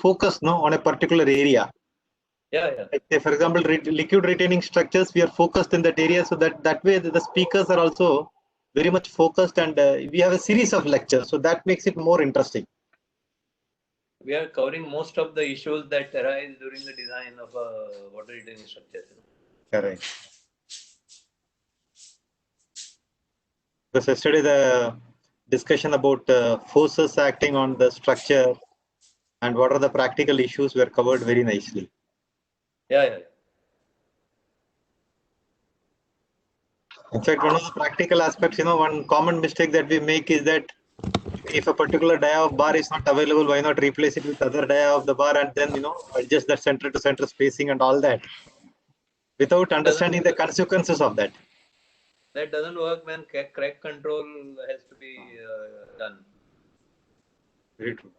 focused on a particular area. Yeah. Like say, for example, liquid retaining structures, we are focused in that area, so that way the speakers are also very much focused, and we have a series of lectures, so that makes it more interesting. We are covering most of the issues that arise during the design of a water retaining structure. Correct. Because yesterday the discussion about forces acting on the structure and what are the practical issues were covered very nicely. Yeah. In fact, one of the practical aspects, one common mistake that we make is that if a particular dia of bar is not available, why not replace it with other dia of the bar and then, adjust the center to center spacing and all that without understanding the consequences of that. That doesn't work when crack control has to be done. Very true.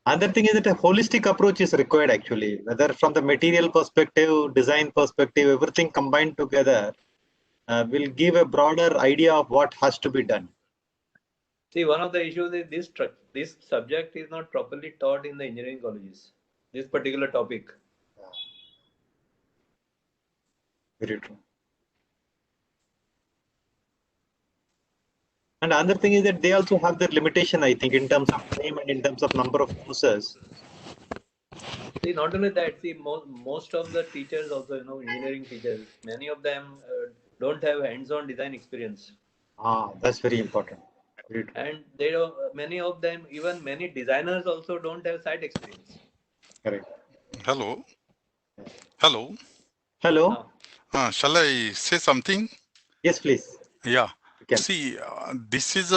Another thing is that a holistic approach is required actually, whether from the material perspective, design perspective, everything combined together will give a broader idea of what has to be done. See, one of the issues is this subject is not properly taught in the engineering colleges. This particular topic. Very true. And another thing is that they also have their limitation, I think, in terms of time and in terms of number of courses. See, not only that, see, most of the teachers also, engineering teachers, many of them don't have hands-on design experience. That's very important. Very true. And they don't, many of them, even many designers also don't have site experience. Correct. Hello. Shall I say something? Yes, please. Yeah. See, this is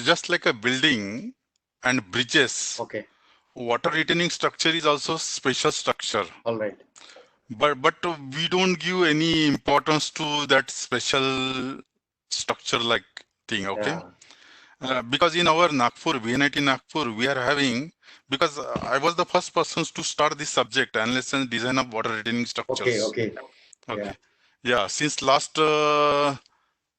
just like a building and bridges. Okay. Water retaining structure is also special structure. All right. But we don't give any importance to that special structure like thing. Okay. Yeah. Because in our Nagpur, VNIT Nagpur, we are having, because I was the first person to start this subject, analysis and design of water retaining structures. Okay. Yeah. Since last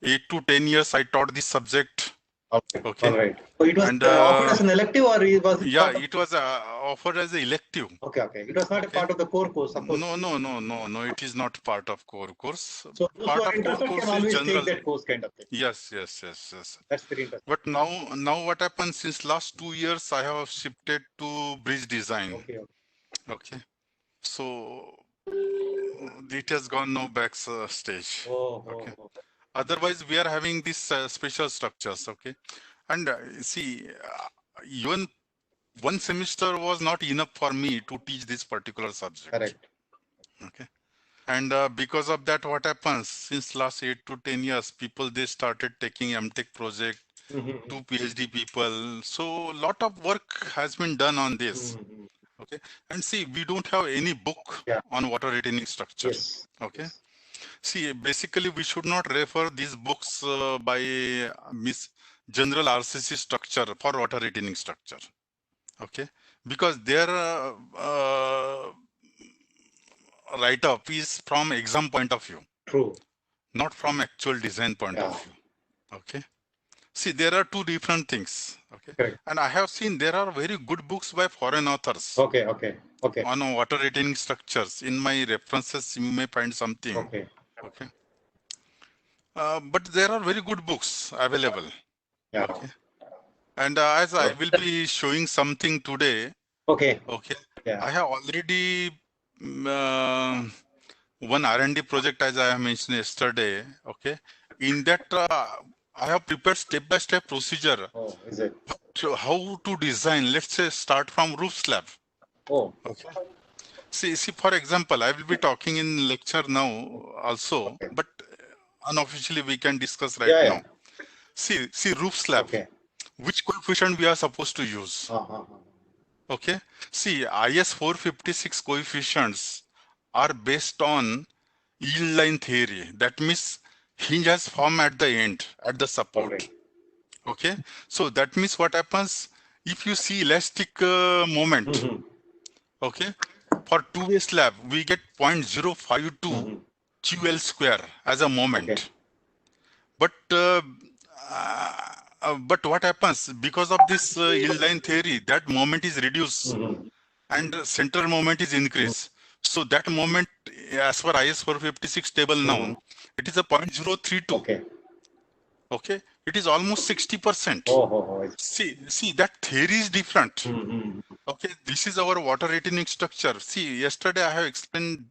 8 to 10 years, I taught this subject. Okay. All right. So it was offered as an elective, or it was? Yeah, it was offered as an elective. Okay. It was not a part of the core course, of course. No. It is not part of core course. So those who are interested can always take that course, kind of thing. Yes. That's very interesting. But now what happens, since last 2 years, I have shifted to bridge design. Okay. So it has gone now back stage. Okay. Otherwise, we are having these special structures. Okay. And see, even one semester was not enough for me to teach this particular subject. Correct. Okay. And because of that, what happens, since last 8 to 10 years, they started taking MTech project, 2 PhD people. So a lot of work has been done on this. Okay. And see, we don't have any book on water retaining structure. Yes. Okay. See, basically, we should not refer these books by general RCC structure for water retaining structure. Okay. Because their write-up is from exam point of view. True. Not from actual design point of view. Okay. See, there are two different things. Okay. Correct. And I have seen there are very good books by foreign authors. Okay. On water retaining structures. In my references, you may find something. Okay. But there are very good books available. Yeah. Okay. And as I will be showing something today. Okay. Yeah. I have already one R&D project, as I have mentioned yesterday. Okay. In that, I have prepared step-by-step procedure. Oh, is it? How to design, let's say, start from roof slab. Oh. Okay. See, for example, I will be talking in lecture now also, but unofficially we can discuss right now. See, roof slab. Which coefficient we are supposed to use? Okay. See, IS 456 coefficients are based on yield line theory. That means hinge has formed at the end, at the support. Okay. So that means what happens if you see elastic moment. Okay. For two-way slab, we get 0.052 QL square as a moment. But but what happens because of this yield line theory, that moment is reduced and center moment is increased. So that moment, as per IS 456 table now, it is a 0.032. Okay. Okay, it is almost 60%. Oh. See, that theory is different. Okay, this is our water retaining structure. See, yesterday I have explained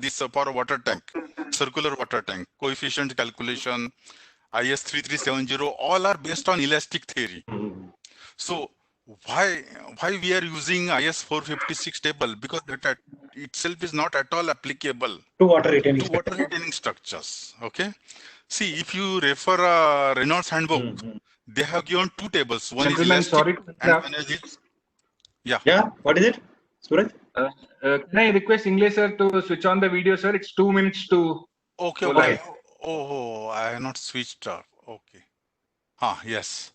this for a water tank, circular water tank, coefficient calculation, IS 3370, all are based on elastic theory. So why we are using IS 456 table? Because that itself is not at all applicable to water retaining structures. Okay. See, if you refer Reynolds handbook, they have given two tables. One is elastic and one is Yeah. What is it, Suraj? Can I request English sir to switch on the video, sir? It's 2 minutes to. Okay. Oh, I have not switched off. Okay. Yes.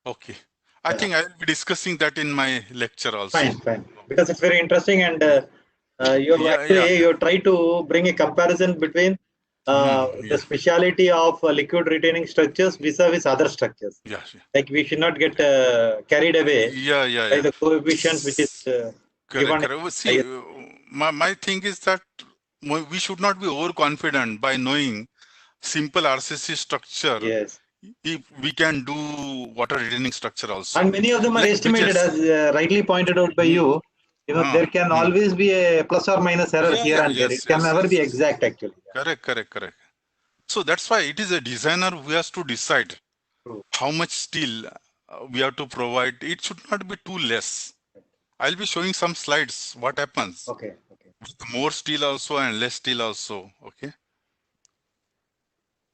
Okay. I think I will be discussing that in my lecture also. Fine. Because it's very interesting, and you try to bring a comparison between the speciality of liquid retaining structures vis-a-vis other structures. Like we should not get carried away by the coefficients which is correct. See, my thing is that we should not be overconfident by knowing simple RCC structure. Yes. If we can do water retaining structure also. And many of them are estimated, as rightly pointed out by you. There can always be a plus or minus error here and there. It can never be exact, actually. Correct. So that's why it is a designer who has to decide how much steel we have to provide. It should not be too less. I'll be showing some slides. What happens? Okay. With more steel also and less steel also. Okay.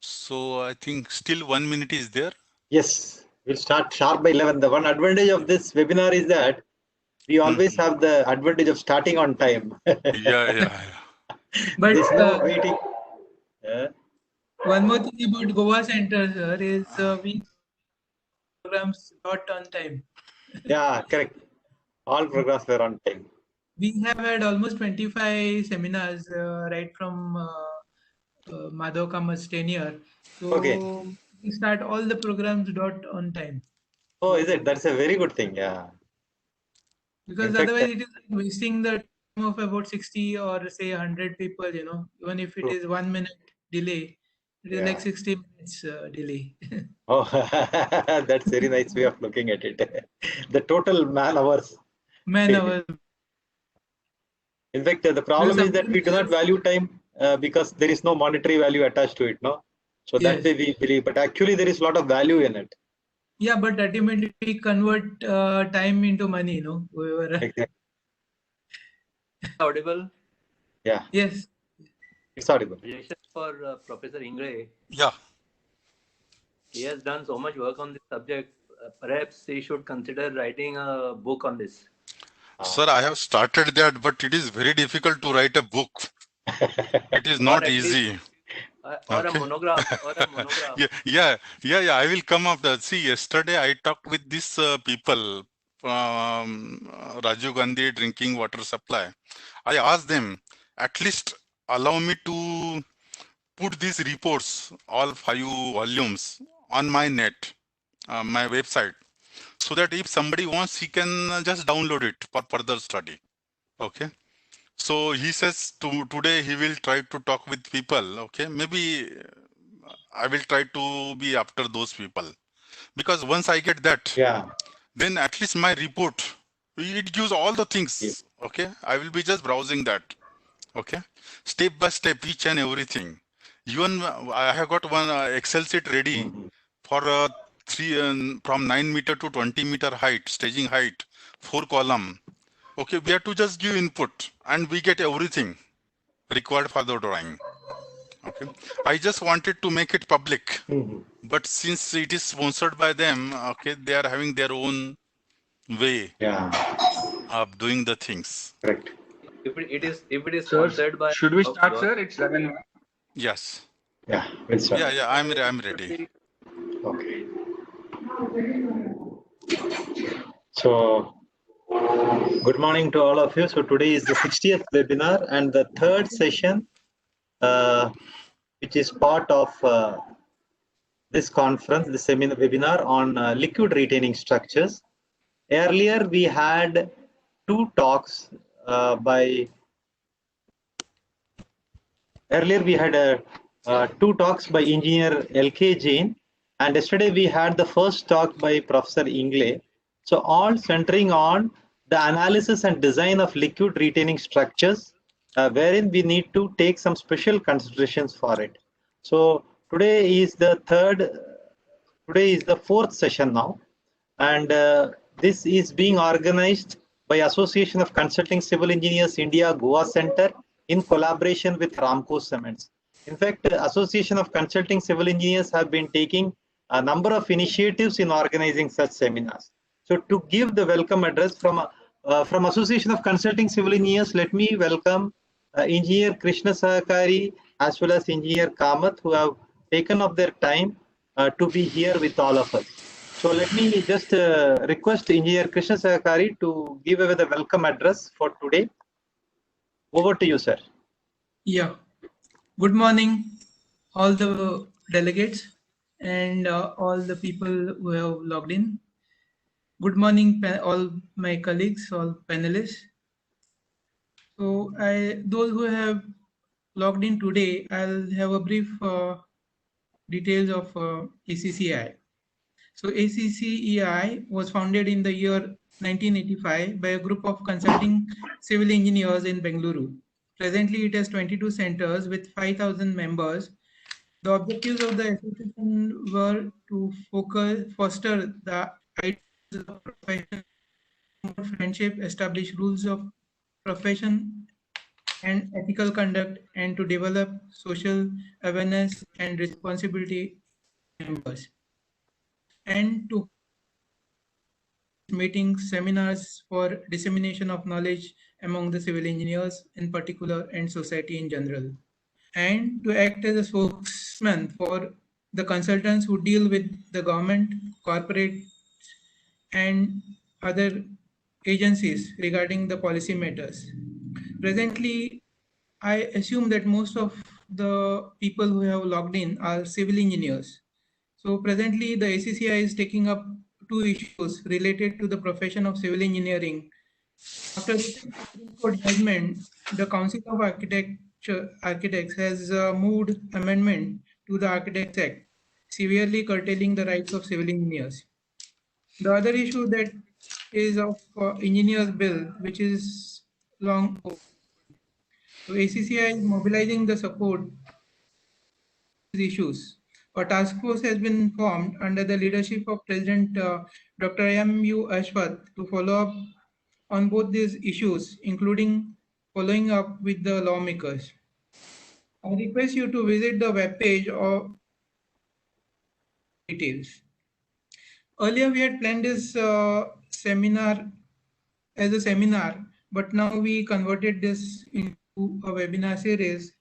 So I think still 1 minute is there. Yes, we'll start sharp by 11. The one advantage of this webinar is that we always have the advantage of starting on time. Yeah. But waiting. One more thing about Goa Center, sir, is we programs not on time. Yeah, correct. All programs were on time. We have had almost 25 seminars right from Madhav Kamat's tenure. So we start all the programs on time. Oh, is it? That's a very good thing. Yeah. Because otherwise it is wasting the time of about 60 or say 100 people, even if it is 1 minute delay, it is like 60 minutes delay. Oh, that's very nice way of looking at it. The total man hours. In fact, the problem is that we do not value time because there is no monetary value attached to it, no? So that way we believe, but actually there is a lot of value in it. Yeah, but ultimately we convert time into money, Exactly. Audible? Yeah. Yes. It's audible. For Professor Ingray. Yeah. He has done so much work on this subject. Perhaps he should consider writing a book on this. Sir, I have started that, but it is very difficult to write a book. It is not easy. Or a monograph. Yeah. I will come after. See, yesterday I talked with these people, Rajiv Gandhi drinking water supply. I asked them, at least allow me to put these reports, all 5 volumes, on my net, my website, so that if somebody wants, he can just download it for further study. Okay. So he says today he will try to talk with people. Okay, maybe I will try to be after those people, because once I get that, then at least my report, it gives all the things. Okay, I will be just browsing that. Okay, step by step, each and everything. Even I have got one Excel sheet ready for from 9 meter to 20 meter height, staging height, 4 column. Okay, we have to just give input and we get everything required for the drawing. Okay, I just wanted to make it public, but since it is sponsored by them, okay, they are having their own way of doing the things. Correct. If it is sponsored by, should we start, sir? It's 11. Yes. Yeah, we'll start. Yeah, I'm ready. Okay. So, good morning to all of you. So today is the 60th webinar and the third session, which is part of the this conference, this seminar webinar on liquid retaining structures. Earlier, we had two talks two talks by Engineer L.K. Jain, and yesterday we had the first talk by Professor Ingle. So all centering on the analysis and design of liquid retaining structures, wherein we need to take some special considerations for it. So today is the fourth session now, and this is being organized by Association of Consulting Civil Engineers India Goa Center in collaboration with Ramco Cements. In fact, Association of Consulting Civil Engineers have been taking a number of initiatives in organizing such seminars. So to give the welcome address from Association of Consulting Civil Engineers, let me welcome Engineer Krishna Sahakari as well as Engineer Kamath, who have taken up their time to be here with all of us. So let me just request Engineer Krishna Sahakari to give away the welcome address for today. Over to you, sir. Yeah. Good morning, all the delegates and all the people who have logged in. Good morning, all my colleagues, all panelists. So those who have logged in today, I'll have a brief details of ACCEI. So ACCEI was founded in the year 1985 by a group of consulting civil engineers in Bengaluru. Presently, it has 22 centers with 5,000 members. The objectives of the association were to foster the ideas of profession, friendship, establish rules of profession and ethical conduct, and to develop social awareness and responsibility members, and to meetings, seminars for dissemination of knowledge among the civil engineers in particular and society in general, and to act as a spokesman for the consultants who deal with the government, corporate, and other agencies regarding the policy matters. Presently, I assume that most of the people who have logged in are civil engineers. So presently, the ACCI is taking up two issues related to the profession of civil engineering. After Supreme Court judgment, the Council of Architects has moved amendment to the Architects Act, severely curtailing the rights of civil engineers. The other issue that is of engineers bill, which is long. So ACCI is mobilizing the support these issues. A task force has been formed under the leadership of President Dr. M.U. Ashwath to follow up on both these issues, including following up with the lawmakers. I request you to visit the webpage or details. Earlier, we had planned this seminar as a seminar, but now we converted this into a webinar series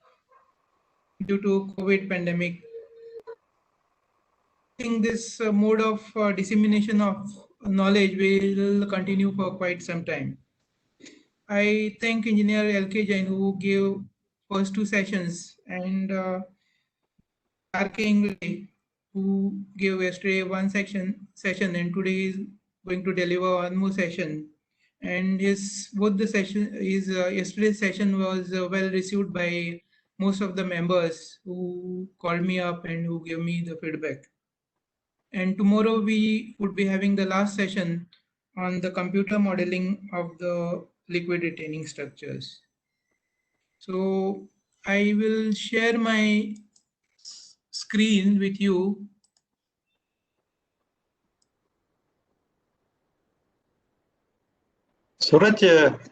due to COVID pandemic. I think this mode of dissemination of knowledge will continue for quite some time. I thank Engineer L.K. Jain who gave first two sessions, and R.K. Ingle who gave yesterday one session, and today is going to deliver one more session. And yesterday's session was well received by most of the members who called me up and who gave me the feedback. And tomorrow we would be having the last session on the computer modeling of the liquid retaining structures. So I will share my screen with you. Suraj,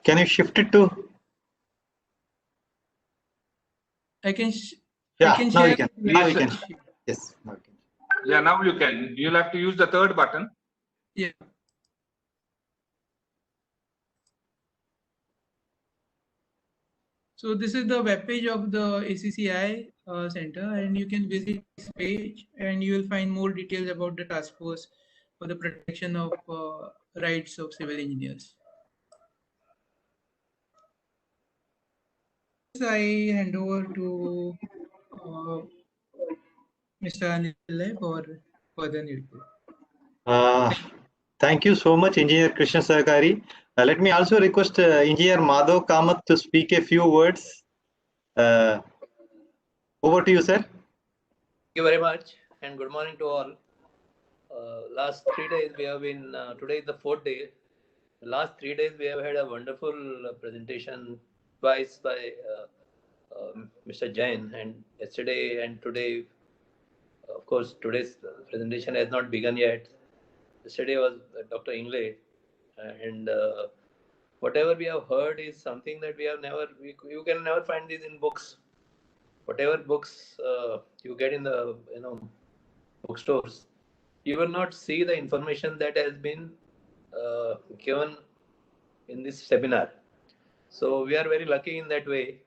can you shift it to? I can now share. you can. Now you can. Yes. Now you can. Yeah, now you can. You'll have to use the third button. Yeah. So this is the web page of the ACCI center, and you can visit this page and you will find more details about the task force for the protection of rights of civil engineers. I hand over to Mr. Anil for further input. Thank you so much, Engineer Krishna Sahakari. Let me also request Engineer Madhav Kamath to speak a few words. Over to you, sir. Thank you very much, and good morning to all. Last 3 days we have been, today is the 4th day. The last 3 days we have had a wonderful presentation twice by Mr. Jain, and yesterday and today. Of course, today's presentation has not begun yet. Yesterday was Dr. Ingle, and whatever we have heard is something that we have never, you can never find these in books. Whatever books you get in the bookstores, you will not see the information that has been given in this seminar. So we are very lucky in that way.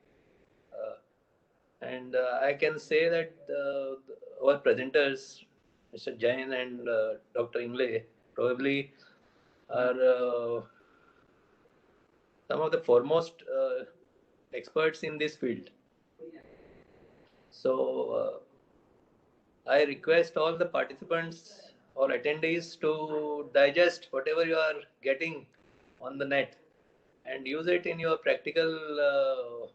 And I can say that our presenters, Mr. Jain and Dr. Ingle, probably are some of the foremost experts in this field. So I request all the participants or attendees to digest whatever you are getting on the net and use it in your practical,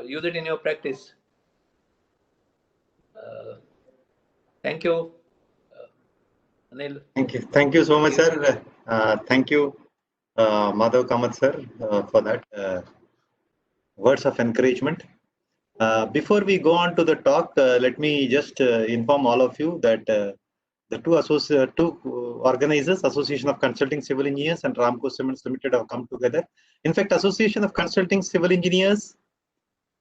use it in your practice. Thank you, Anil. Thank you so much, sir. Thank you, Madhav Kamath, sir, for that words of encouragement. Before we go on to the talk, let me just inform all of you that the two organizers, Association of Consulting Civil Engineers and Ramco Cements Limited, have come together. In fact, Association of Consulting Civil Engineers,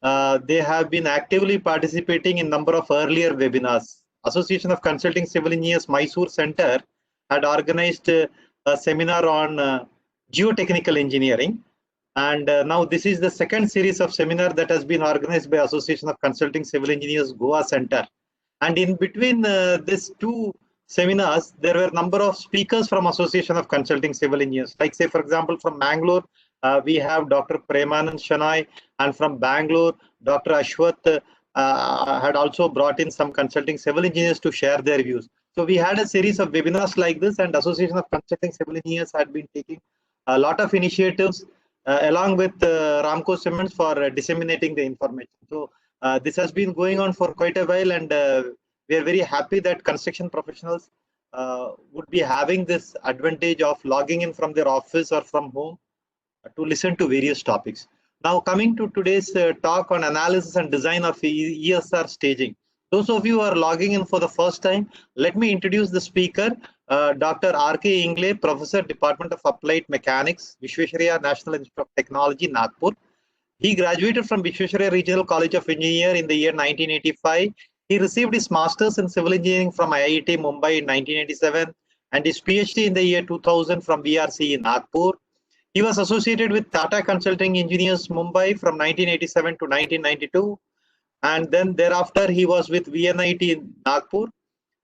they have been actively participating in number of earlier webinars. Association of Consulting Civil Engineers Mysore Center had organized a seminar on geotechnical engineering. And now this is the second series of seminar that has been organized by Association of Consulting Civil Engineers Goa Center. And in between these two seminars, there were a number of speakers from Association of Consulting Civil Engineers. Like say, for example, from Bangalore, we have Dr. Premanand Shanai, and from Bangalore, Dr. Ashwath had also brought in some consulting civil engineers to share their views. So we had a series of webinars like this, and Association of Consulting Civil Engineers had been taking a lot of initiatives along with Ramco Cements for disseminating the information. So this has been going on for quite a while, and we are very happy that construction professionals would be having this advantage of logging in from their office or from home to listen to various topics. Now coming to today's talk on analysis and design of ESR staging. Those of you who are logging in for the first time, let me introduce the speaker, Dr. R.K. Ingle, Professor, Department of Applied Mechanics, Vishwesvaraya National Institute of Technology, Nagpur. He graduated from Vishwesvaraya Regional College of Engineering in the year 1985. He received his Masters in Civil Engineering from IIT Mumbai in 1987 and his PhD in the year 2000 from VRC in Nagpur. He was associated with Tata Consulting Engineers Mumbai from 1987 to 1992. And then thereafter, he was with VNIT in Nagpur.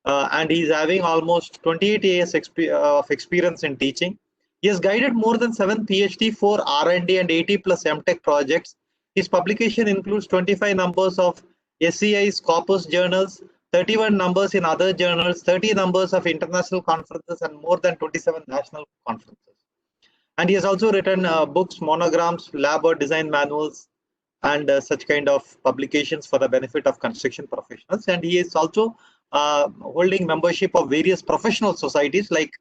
And he's having almost 28 years of experience in teaching. He has guided more than 7 PhD, 4 R&D and 80 plus MTech projects. His publication includes 25 numbers of SCI Scopus journals, 31 numbers in other journals, 30 numbers of international conferences, and more than 27 national conferences. And he has also written books, monograms, lab or design manuals, and such kind of publications for the benefit of construction professionals. And he is also holding membership of various professional societies like,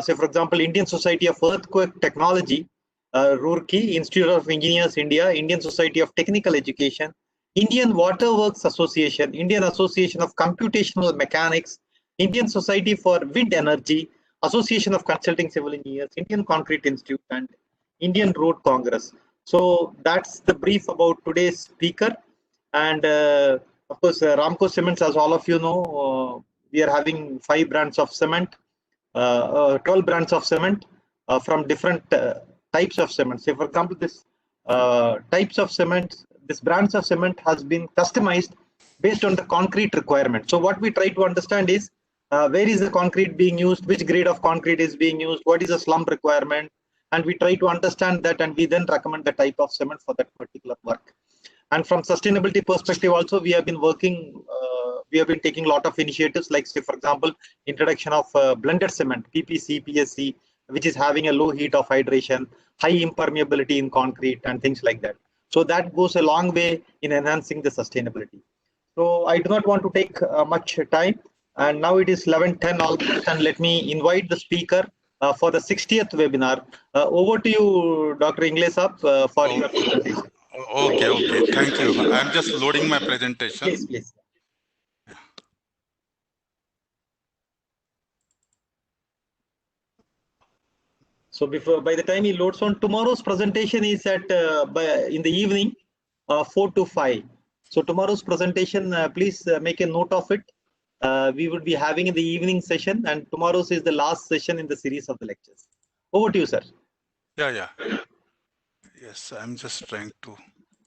say for example, Indian Society of Earthquake Technology, Roorkee, Institute of Engineers India, Indian Society of Technical Education, Indian Waterworks Association, Indian Association of Computational Mechanics, Indian Society for Wind Energy, Association of Consulting Civil Engineers, Indian Concrete Institute, and Indian Road Congress. So that's the brief about today's speaker. And of course, Ramco Cements, as all of you know, we are having 5 brands of cement, 12 brands of cement from different types of cement. Say, for example, this types of cement, this brands of cement has been customized based on the concrete requirement. So what we try to understand is where is the concrete being used, which grade of concrete is being used, what is the slump requirement, and we try to understand that, and we then recommend the type of cement for that particular work. And from sustainability perspective also, we have been working, we have been taking a lot of initiatives, like say, for example, introduction of blended cement, PPC, PSC, which is having a low heat of hydration, high impermeability in concrete and things like that. So that goes a long way in enhancing the sustainability. So I do not want to take much time. And now it is 11:10 almost, and let me invite the speaker for the 60th webinar. Over to you, Dr. Inglesap, for your presentation. Okay. Thank you. I'm just loading my presentation. Please. So by the time he loads on, tomorrow's presentation is at in the evening, 4 to 5. So tomorrow's presentation, please make a note of it. We would be having in the evening session, and tomorrow's is the last session in the series of the lectures. Over to you, sir. Yeah. Yes, I'm just trying to.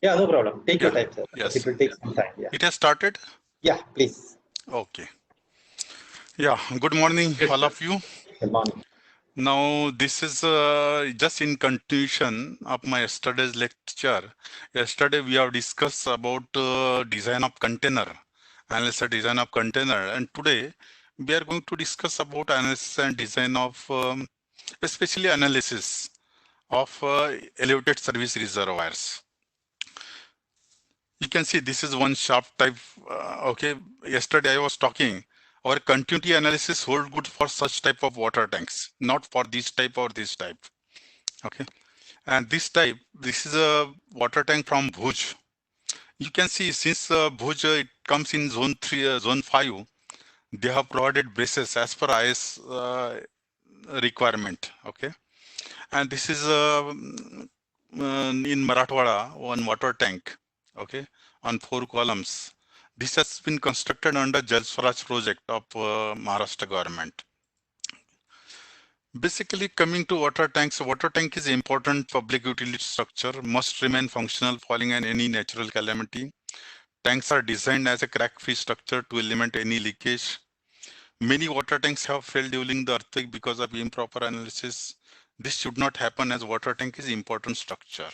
Yeah, no problem. Take your time, sir. Yes. It will take some time. Yeah. It has started? Yeah, please. Okay. Yeah, good morning, all of you. Good morning. Now, this is just in continuation of my yesterday's lecture. Yesterday, we have discussed about design of container, analysis design of container. And today, we are going to discuss about analysis and design of, especially analysis of elevated service reservoirs. You can see this is one shaft type. Okay, yesterday I was talking. Our continuity analysis hold good for such type of water tanks, not for this type or this type. Okay, and this type, this is a water tank from Bhuj. You can see since Bhuj it comes in zone 3, zone 5, they have provided braces as per IS requirement. Okay, and this is in Marathwada, one water tank. Okay, on 4 columns. This has been constructed under Jal Swaraj project of Maharashtra government. Basically, coming to water tanks, water tank is important public utility structure, must remain functional following any natural calamity. Tanks are designed as a crack-free structure to eliminate any leakage. Many water tanks have failed during the earthquake because of improper analysis. This should not happen as water tank is important structure.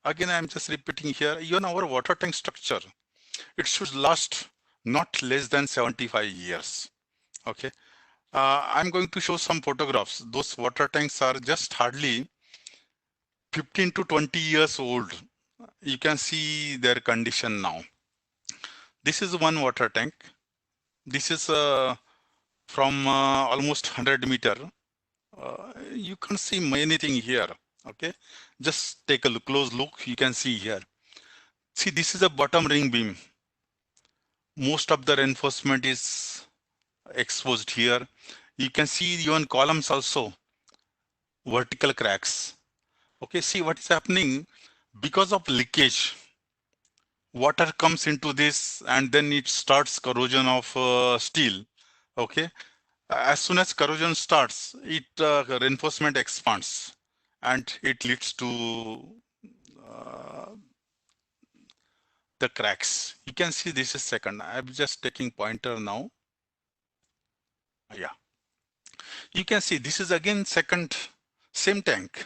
Again, I am just repeating here, even our water tank structure, it should last not less than 75 years. Okay, I'm going to show some photographs. Those water tanks are just hardly 15 to 20 years old. You can see their condition now. This is one water tank. This is from almost 100 meter. You can see anything here. Okay, just take a close look. You can see here. See, this is a bottom ring beam. Most of the reinforcement is exposed here. You can see even columns also, vertical cracks. Okay, see what is happening because of leakage. Water comes into this and then it starts corrosion of steel. Okay, as soon as corrosion starts, it reinforcement expands and it leads to the cracks. You can see this is second. I'm just taking pointer now. Yeah. You can see this is again second, same tank.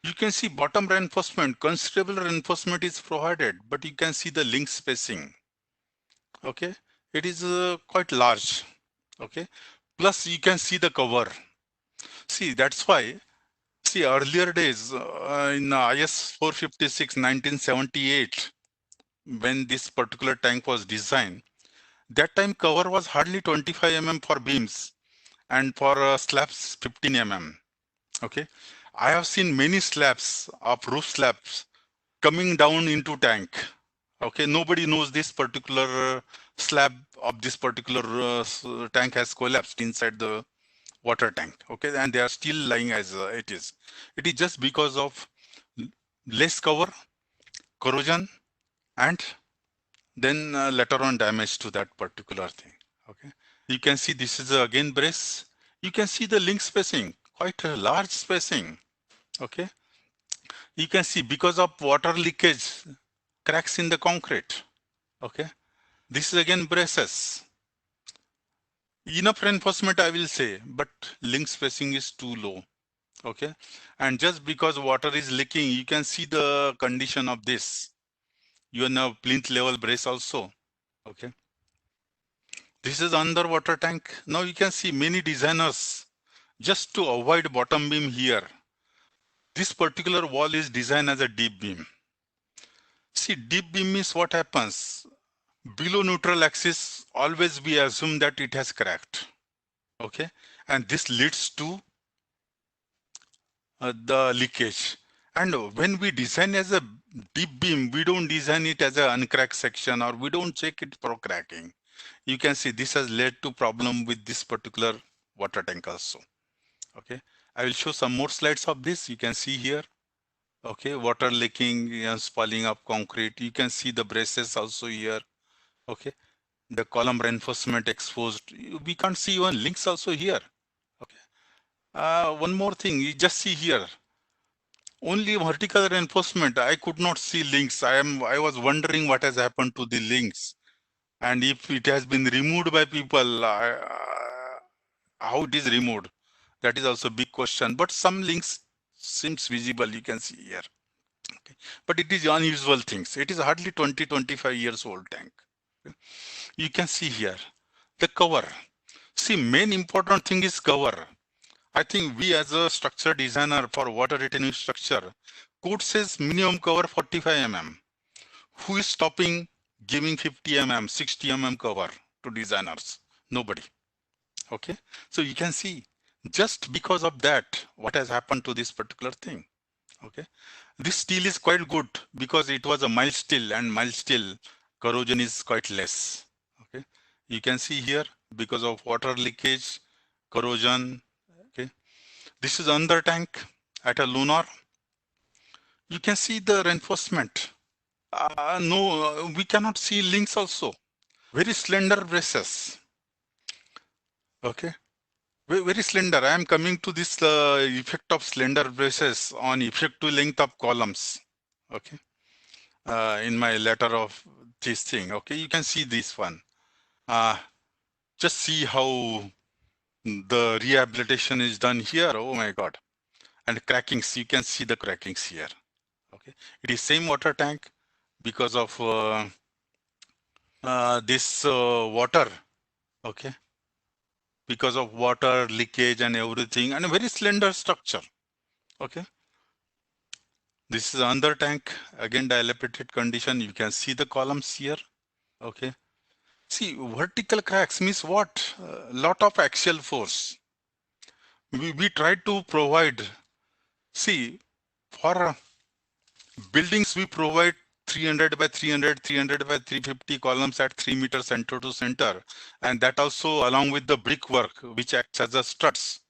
You can see bottom reinforcement, considerable reinforcement is provided, but you can see the link spacing. Okay, it is quite large. Okay, plus you can see the cover. See, that's why, see, earlier days in IS 456 1978, when this particular tank was designed, that time cover was hardly 25 mm for beams and for slabs 15 mm. Okay, I have seen many slabs of roof slabs coming down into tank. Okay, nobody knows this particular slab of this particular tank has collapsed inside the water tank. Okay, and they are still lying as it is. It is just because of less cover, corrosion, and then later on damage to that particular thing. Okay, you can see this is again brace. You can see the link spacing, quite a large spacing. Okay, you can see because of water leakage, cracks in the concrete. Okay, this is again braces. Enough reinforcement I will say, but link spacing is too low. Okay, and just because water is leaking, you can see the condition of this. You have plinth level brace also. Okay. This is underwater tank. Now you can see many designers, just to avoid bottom beam here, this particular wall is designed as a deep beam. See, deep beam means what happens? Below neutral axis, always we assume that it has cracked. Okay. And this leads to the leakage. And when we design as a deep beam, we don't design it as an uncracked section, or we don't check it for cracking. You can see this has led to problem with this particular water tank also. Okay, I will show some more slides of this. You can see here. Okay, water leaking and spalling up concrete. You can see the braces also here. Okay, the column reinforcement exposed. We can't see even links also here. Okay, one more thing, you just see here. Only vertical reinforcement. I could not see links. I was wondering what has happened to the links, and if it has been removed by people, how it is removed. That is also a big question. But some links seems visible. You can see here. Okay. But it is unusual things. It is hardly 20-25 years old tank. Okay. You can see here the cover. See, main important thing is cover. I think we as a structure designer for water retaining structure, code says minimum cover 45 mm. Who is stopping giving 50 mm, 60 mm cover to designers? Nobody. Okay, so you can see just because of that, what has happened to this particular thing. Okay, this steel is quite good because it was a mild steel, and mild steel corrosion is quite less. Okay, you can see here because of water leakage, corrosion. Okay, this is under tank at a lunar. You can see the reinforcement. No, we cannot see links also. Very slender braces. Okay, very slender. I am coming to this effect of slender braces on effective length of columns. Okay, in my letter of this thing. Okay, you can see this one. Just see how the rehabilitation is done here. Oh my God. And crackings, you can see the crackings here. Okay, it is same water tank because of this water. Okay, because of water leakage and everything, and a very slender structure. Okay, this is under tank, again dilapidated condition. You can see the columns here. Okay, see, vertical cracks means what? Lot of axial force. We try to provide, see, for buildings we provide 300 by 300, 300 by 350 columns at 3 meters center to center, and that also along with the brickwork which acts as a struts.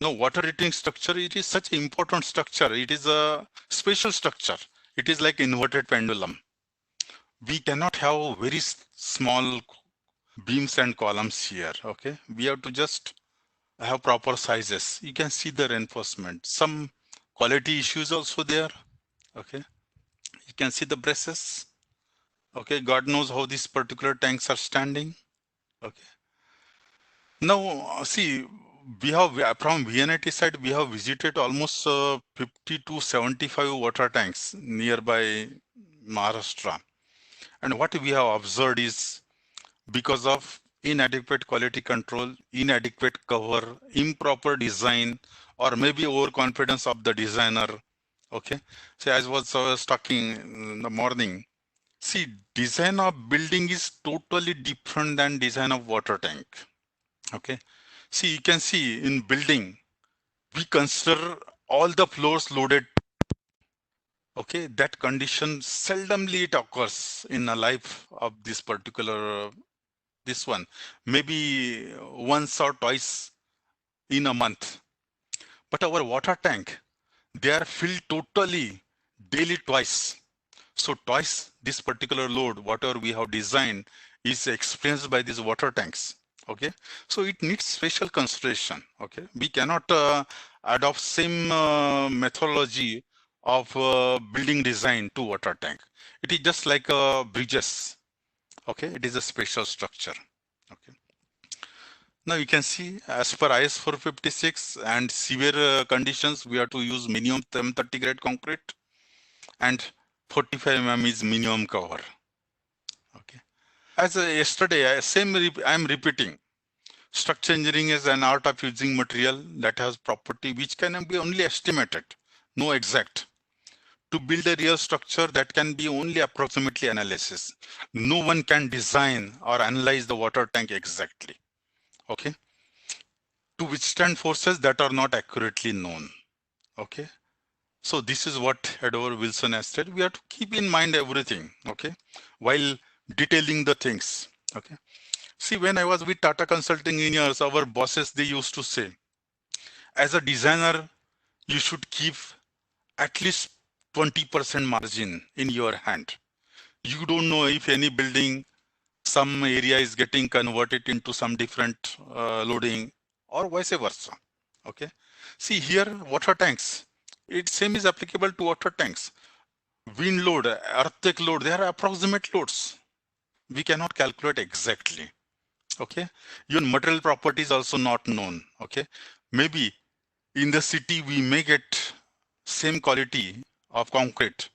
No, water retaining structure, it is such an important structure. It is a special structure. It is like inverted pendulum. We cannot have very small beams and columns here. Okay, we have to just have proper sizes. You can see the reinforcement. Some quality issues also there. Okay, you can see the braces. Okay, God knows how these particular tanks are standing. Okay, now see, we have from VNIT side, we have visited almost 50 to 75 water tanks nearby Maharashtra. And what we have observed is because of inadequate quality control, inadequate cover, improper design, or maybe overconfidence of the designer. Okay, so as I was talking in the morning, see, design of building is totally different than design of water tank. Okay, see, you can see in building, we consider all the floors loaded. Okay, that condition seldomly it occurs in a life of this particular, this one, maybe once or twice in a month. But our water tank, they are filled totally daily twice. So twice this particular load, whatever we have designed, is experienced by these water tanks. Okay, so it needs special consideration. Okay, we cannot adopt same methodology of building design to water tank. It is just like bridges. Okay, it is a special structure. Okay, now you can see as per IS 456 and severe conditions, we have to use minimum 30 grade concrete, and 45 mm is minimum cover. Okay. As yesterday, I am repeating. Structure engineering is an art of using material that has property which can be only estimated, no exact, to build a real structure that can be only approximately analysis. No one can design or analyze the water tank exactly. Okay. To withstand forces that are not accurately known. Okay. So this is what Edward Wilson has said. We have to keep in mind everything, okay, while detailing the things, okay. See, when I was with Tata Consulting Engineers, our bosses, they used to say, as a designer, you should keep at least 20% margin in your hand. You don't know if any building, some area is getting converted into some different loading or vice versa, okay. See here, water tanks. Same is applicable to water tanks. Wind load, earthquake load, they are approximate loads. We cannot calculate exactly. Okay. Even material property is also not known. Okay. Maybe in the city we may get same quality of concrete.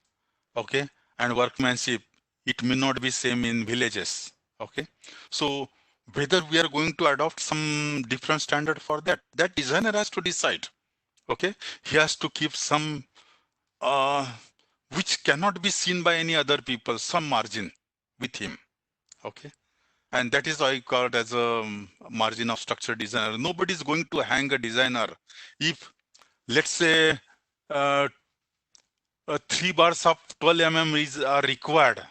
Okay. And workmanship, it may not be same in villages. Okay. So whether we are going to adopt some different standard for that designer has to decide. Okay. He has to keep some which cannot be seen by any other people, some margin with him. Okay. And that is why I call it as a margin of structure designer. Nobody is going to hang a designer. If, let's say, 3 bars of 12 mm are required,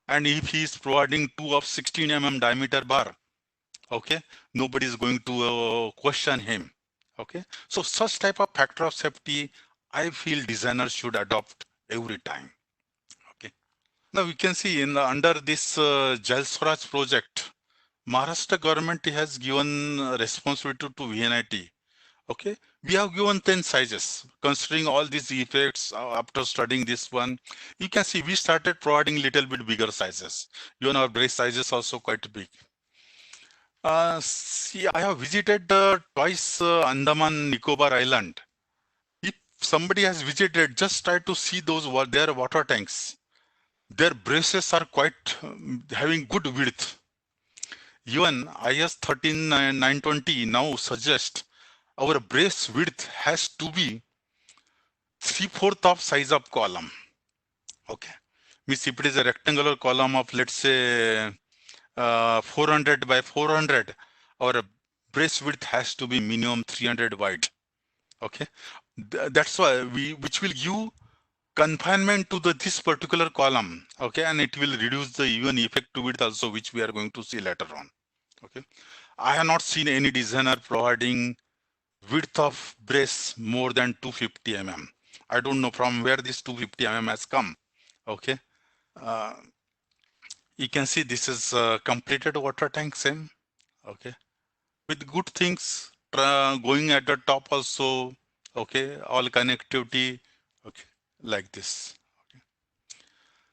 and if he is providing 2 of 16 mm diameter bar, okay, nobody is going to question him. Okay. So such type of factor of safety, I feel designers should adopt every time. Okay. Now we can see under this Jal Swaraj project, Maharashtra government has given responsibility to VNIT. Okay, we have given 10 sizes. Considering all these effects, after studying this one, you can see we started providing little bit bigger sizes. Even our brace sizes also quite big. See, I have visited twice Andaman Nicobar Island. If somebody has visited, just try to see those their water tanks. Their braces are quite having good width. Even IS 13920 now suggests our brace width has to be 3/4 of size of column. Okay, means if it is a rectangular column of, let's say, 400 by 400, our brace width has to be minimum 300 wide. Okay, that's why which will give confinement to this particular column. Okay, and it will reduce the even effective width also, which we are going to see later on. Okay, I have not seen any designer providing width of brace more than 250 mm. I don't know from where this 250 mm has come. Okay, you can see this is completed water tank, same. Okay, with good things going at the top also. Okay, all connectivity. Okay, like this. Okay.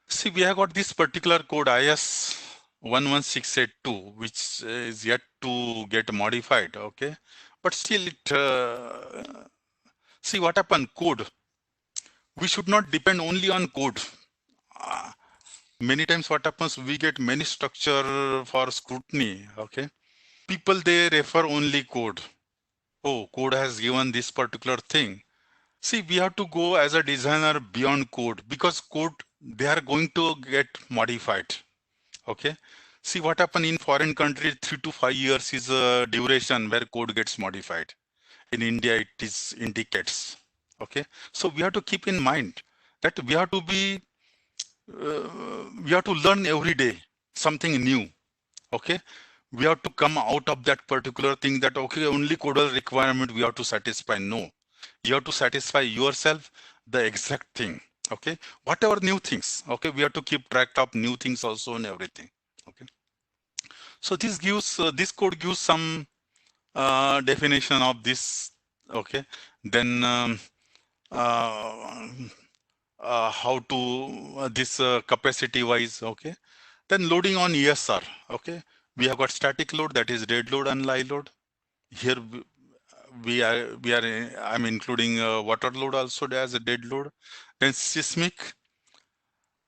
See, we have got this particular code IS 11682, which is yet to get modified. Okay, but still it see what happened. Code, we should not depend only on code. Many times what happens, we get many structure for scrutiny. Okay, people, they refer only code. Oh, code has given this particular thing. See, we have to go as a designer beyond code, because code, they are going to get modified. Okay, see what happened in foreign countries, 3 to 5 years is a duration where code gets modified. In India, it is in decades. Okay, so we have to keep in mind that we have to be we have to learn every day something new. Okay, we have to come out of that particular thing that, okay, only codal requirement we have to satisfy. No, you have to satisfy yourself the exact thing. Okay, whatever new things. Okay, we have to keep track of new things also and everything. Okay, so this gives this code gives some definition of this. Okay, then how to this capacity wise. Okay, then loading on ESR. Okay, we have got static load, that is dead load and live load. Here I'm including water load also as a dead load. Then seismic,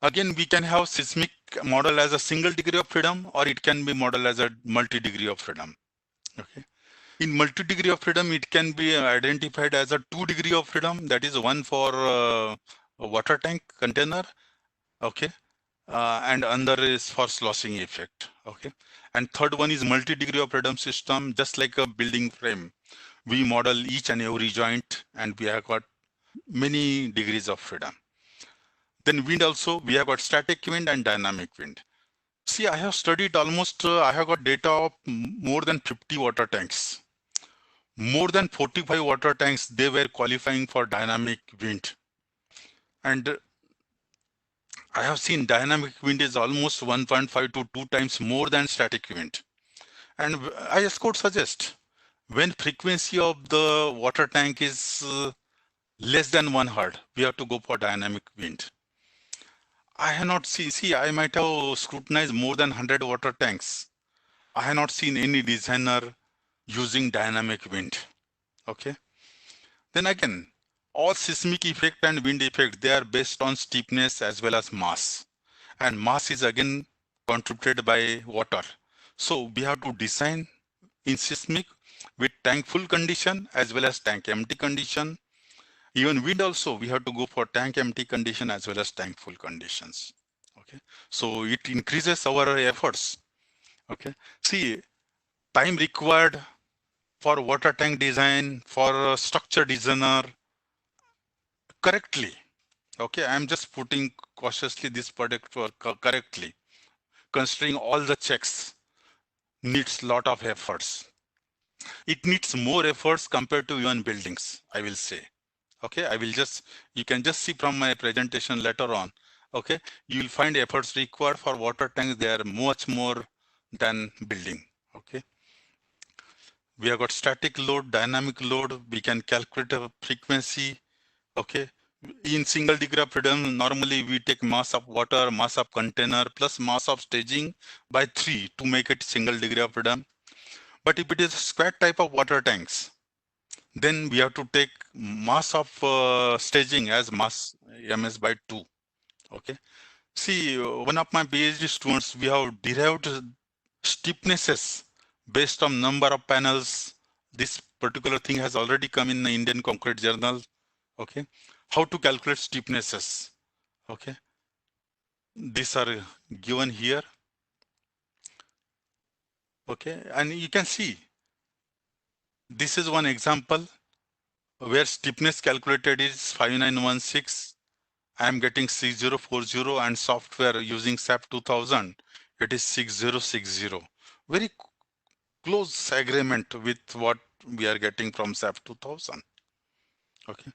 Again, we can have seismic model as a single degree of freedom, or it can be model as a multi-degree of freedom. Okay. In multi-degree of freedom, it can be identified as a 2 degree of freedom. That is one for a water tank container. Okay. And another is for sloshing effect. Okay. And third one is multi-degree of freedom system, just like a building frame. We model each and every joint, and we have got many degrees of freedom. Then wind also, we have got static wind and dynamic wind. See, I have studied almost, I have got data of more than 50 water tanks. More than 45 water tanks, they were qualifying for dynamic wind. And I have seen dynamic wind is almost 1.5 to 2 times more than static wind. And I just could suggest, when frequency of the water tank is less than 1 Hz, we have to go for dynamic wind. I have not seen, I might have scrutinized more than 100 water tanks. I have not seen any designer using dynamic wind. Okay. Then again, all seismic effect and wind effect, they are based on steepness as well as mass. And mass is again contributed by water. So we have to design in seismic with tank full condition as well as tank empty condition. Even wind also, we have to go for tank empty condition as well as tank full conditions. Okay, so it increases our efforts. Okay, see, time required for water tank design, for structure designer correctly. Okay, I'm just putting cautiously this product for correctly, considering all the checks needs lot of efforts. It needs more efforts compared to even buildings, I will say. Okay, I will just, you can just see from my presentation later on. Okay, you will find efforts required for water tanks, they are much more than building. Okay, we have got static load, dynamic load, we can calculate a frequency. Okay, in single degree of freedom, normally we take mass of water, mass of container plus mass of staging by 3 to make it single degree of freedom. But if it is a square type of water tanks, then we have to take mass of staging as mass ms by 2. Okay, see, one of my PhD students, we have derived steepnesses based on number of panels. This particular thing has already come in the Indian Concrete Journal. Okay, how to calculate steepnesses. Okay, these are given here. Okay, and you can see this is one example where steepness calculated is 5916. I am getting 6040, and software using SAP 2000, it is 6060. Very close agreement with what we are getting from SAP 2000. Okay.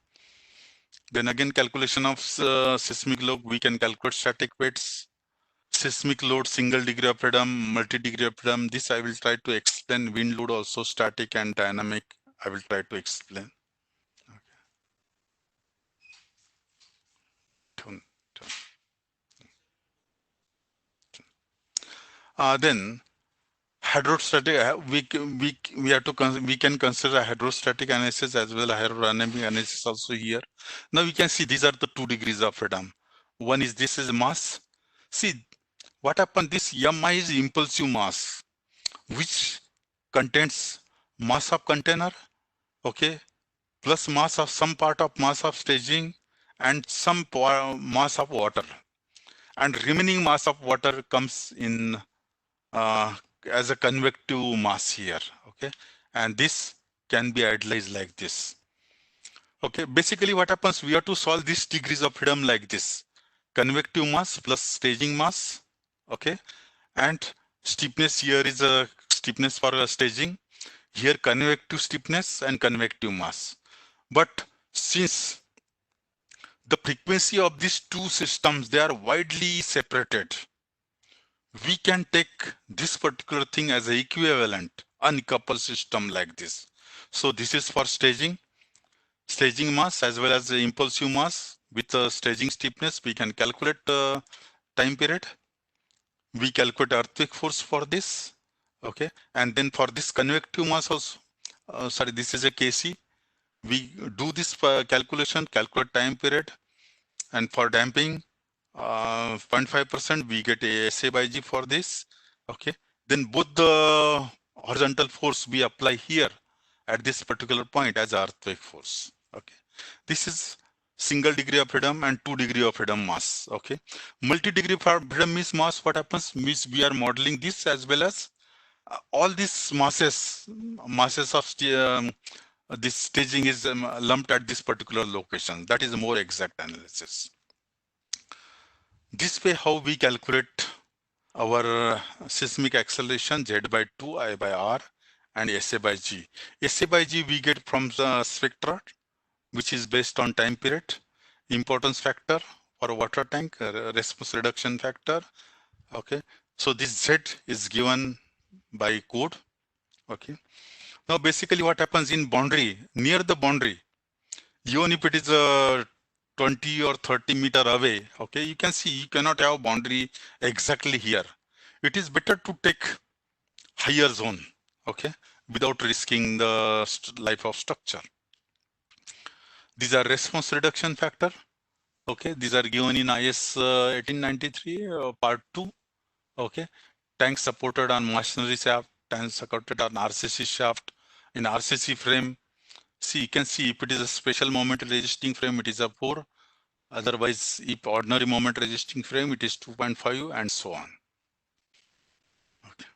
Then again, calculation of seismic load, we can calculate static weights, seismic load, single degree of freedom, multi-degree of freedom. This I will try to explain. Wind load also static and dynamic, I will try to explain. Then hydrostatic, we can consider hydrostatic analysis as well as hydrodynamic analysis also here. Now we can see these are the 2 degrees of freedom. One is, this is mass. See what happened, this Mi is impulsive mass, which contains mass of container, okay, plus mass of some part of mass of staging and some mass of water, and remaining mass of water comes in as a convective mass here. Okay, and this can be idealized like this. Okay, basically what happens, we have to solve these degrees of freedom like this: convective mass plus staging mass. Okay, and steepness here is a steepness for staging, here convective steepness and convective mass. But since the frequency of these 2 systems, they are widely separated, we can take this particular thing as an equivalent uncoupled system like this. So this is for staging mass as well as the impulsive mass. With the staging steepness, we can calculate the time period. We calculate earthquake force for this. Okay, and then for this convective mass also, this is a KC. We do this calculation, calculate time period, and for damping, 0.5%, we get a SA by G for this. Okay. Then both the horizontal force we apply here at this particular point as earthquake force. Okay. This is single degree of freedom and 2 degree of freedom mass. Okay. Multi-degree freedom means mass. What happens means we are modeling this as well as all these masses of this staging is lumped at this particular location. That is a more exact analysis. This way, how we calculate our seismic acceleration Z by 2, I by R, and SA by G. SA by G we get from the spectra, which is based on time period, importance factor for water tank, response reduction factor. Okay, so this Z is given by code. Okay, now basically what happens in boundary, near the boundary, even if it is a 20 or 30 meter away, okay, you can see you cannot have boundary exactly here. It is better to take higher zone, okay, without risking the life of structure. These are response reduction factor. Okay, these are given in IS 1893 part 2. Okay, tank supported on masonry shaft, tank supported on RCC shaft, in RCC frame. See, you can see if it is a special moment resisting frame, it is a 4. Otherwise, if ordinary moment resisting frame, it is 2.5 and so on. Okay.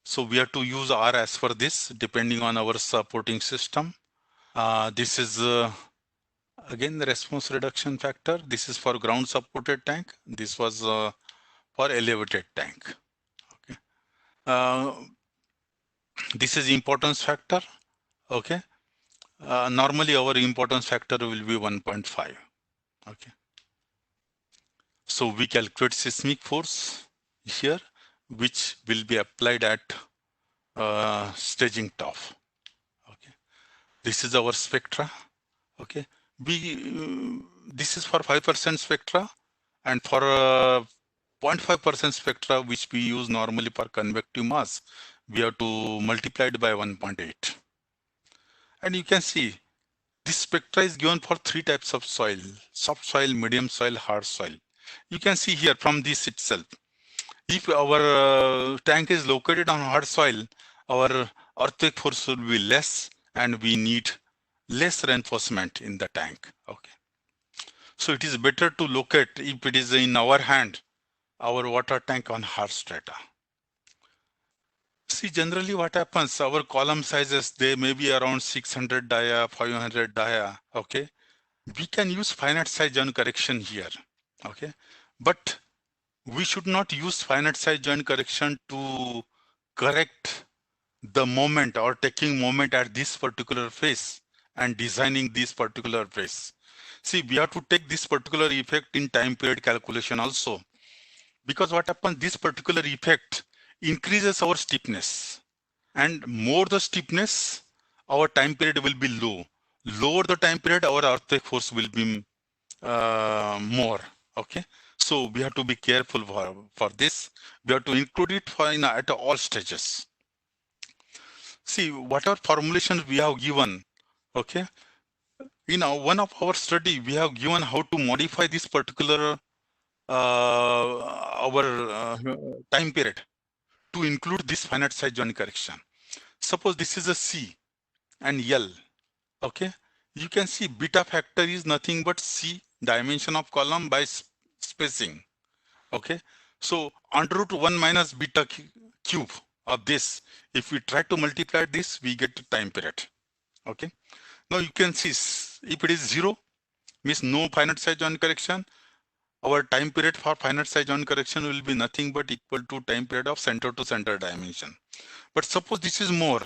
So we have to use R as for this, depending on our supporting system. This is again the response reduction factor. This is for ground supported tank. This was for elevated tank. Okay. This is importance factor. Okay. Normally our importance factor will be 1.5. Okay. So we calculate seismic force here, which will be applied at staging top. Okay. This is our spectra. Okay. This is for 5% spectra, and for 0.5% spectra, which we use normally for convective mass, we have to multiply it by 1.8. And you can see this spectra is given for 3 types of soil: soft soil, medium soil, hard soil. You can see here from this itself, if our tank is located on hard soil, our earthquake force will be less and we need less reinforcement in the tank. Okay. So it is better to locate, if it is in our hand, our water tank on hard strata. See, generally what happens, our column sizes, they may be around 600 dia, 500 dia, okay? We can use finite size joint correction here, okay? But we should not use finite size joint correction to correct the moment or taking moment at this particular phase and designing this particular phase. See, we have to take this particular effect in time period calculation also, because what happens, this particular effect increases our stiffness, and more the stiffness, our time period will be low. Lower the time period, our earthquake force will be more. Okay, so we have to be careful for this. We have to include it at all stages. See, whatever formulations we have given, okay, in one of our study, we have given how to modify this particular our time period to include this finite size joint correction. Suppose this is a C and L, okay? You can see beta factor is nothing but C, dimension of column by spacing, okay? So under root 1 minus beta cube of this, if we try to multiply this, we get the time period, okay? Now you can see if it is 0, means no finite size joint correction, our time period for finite size joint correction will be nothing but equal to time period of center to center dimension. But suppose this is more,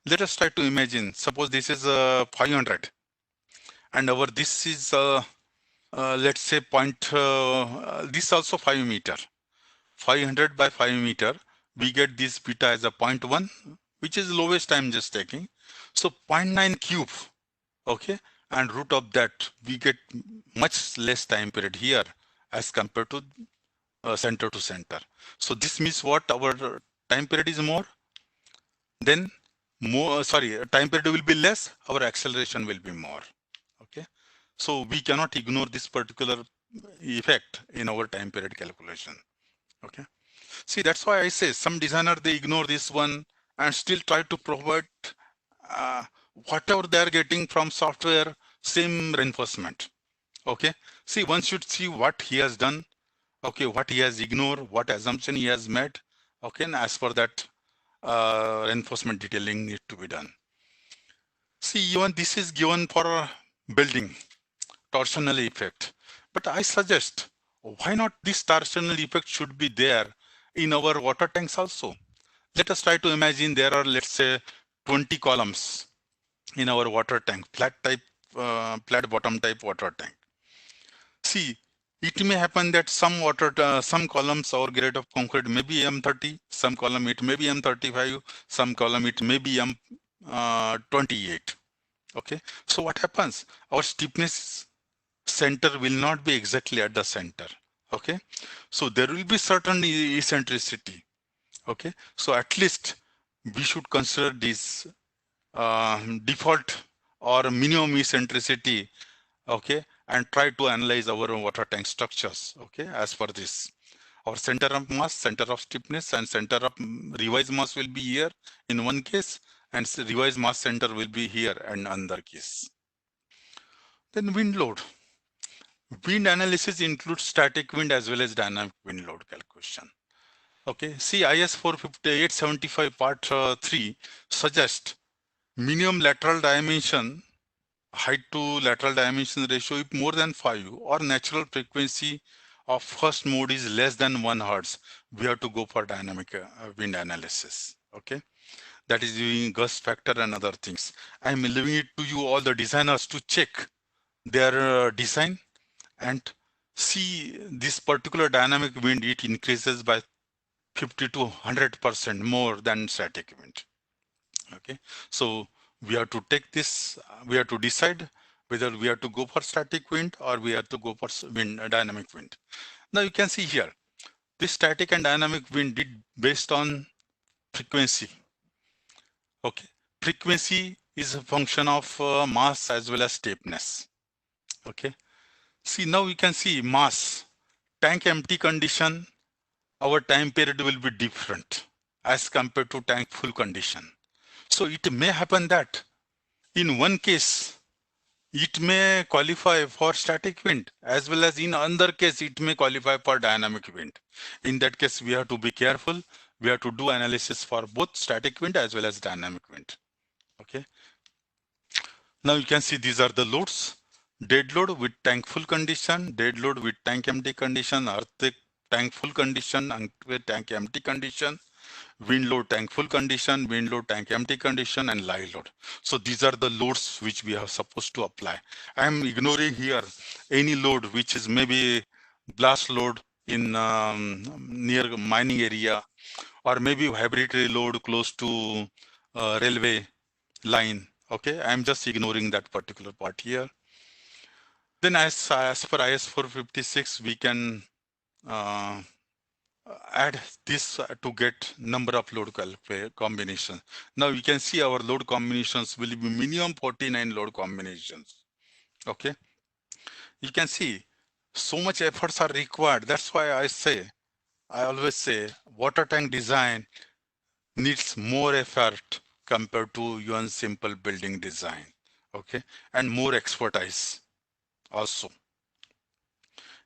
let us try to imagine, suppose this is 500 and our this is let's say this also 5 meter, 500 by 5 meter, we get this beta as a 0.1, which is lowest I'm just taking. So 0.9 cube, okay, and root of that, we get much less time period here as compared to center to center. So this means what, our time period is more, then more, time period will be less, our acceleration will be more. Okay, so we cannot ignore this particular effect in our time period calculation. Okay. See, that's why I say some designer, they ignore this one and still try to provide whatever they are getting from software, same reinforcement. Okay. See, one should see what he has done. Okay. What he has ignored, what assumption he has made. Okay. And as per that, reinforcement detailing need to be done. See, even this is given for building torsional effect. But I suggest, why not this torsional effect should be there in our water tanks also? Let us try to imagine there are, let's say, 20 columns in our water tank, flat bottom type water tank. See, it may happen that some columns or grade of concrete may be M30, some column it may be M35, some column it may be M28. Okay, so what happens? Our stiffness center will not be exactly at the center. Okay, so there will be certain eccentricity. Okay, so at least we should consider this default or minimum eccentricity. Okay, and try to analyze our water tank structures. Okay, as per this, our center of mass, center of stiffness, and center of revised mass will be here in one case, and revised mass center will be here in another case. Then wind load. Wind analysis includes static wind as well as dynamic wind load calculation. Okay, see IS 45875 part 3 suggests minimum lateral dimension, height to lateral dimension ratio if more than 5 or natural frequency of first mode is less than 1 Hertz, we have to go for dynamic wind analysis. Okay, that is using gust factor and other things. I am leaving it to you, all the designers, to check their design and see this particular dynamic wind, it increases by 50 to 100% more than static wind. Okay, so we have to take this, we have to decide whether we have to go for static wind or we have to go for dynamic wind. Now you can see here, this static and dynamic wind did based on frequency. Okay, frequency is a function of mass as well as stiffness. Okay, see, now you can see mass, tank empty condition, our time period will be different as compared to tank full condition. So it may happen that in one case, it may qualify for static wind, as well as in another case, it may qualify for dynamic wind. In that case, we have to be careful. We have to do analysis for both static wind as well as dynamic wind. Okay. Now you can see these are the loads. Dead load with tank full condition, dead load with tank empty condition, earthquake tank full condition, earthquake tank empty condition, wind load tank full condition, wind load tank empty condition, and live load. So these are the loads which we are supposed to apply. I am ignoring here any load which is maybe blast load in near mining area, or maybe vibratory load close to railway line. Okay, I am just ignoring that particular part here. Then as per IS 456, we can add this to get number of load combinations. Now you can see our load combinations will be minimum 49 load combinations. Okay, you can see so much efforts are required. That's why I always say water tank design needs more effort compared to your simple building design. Okay, and more expertise also.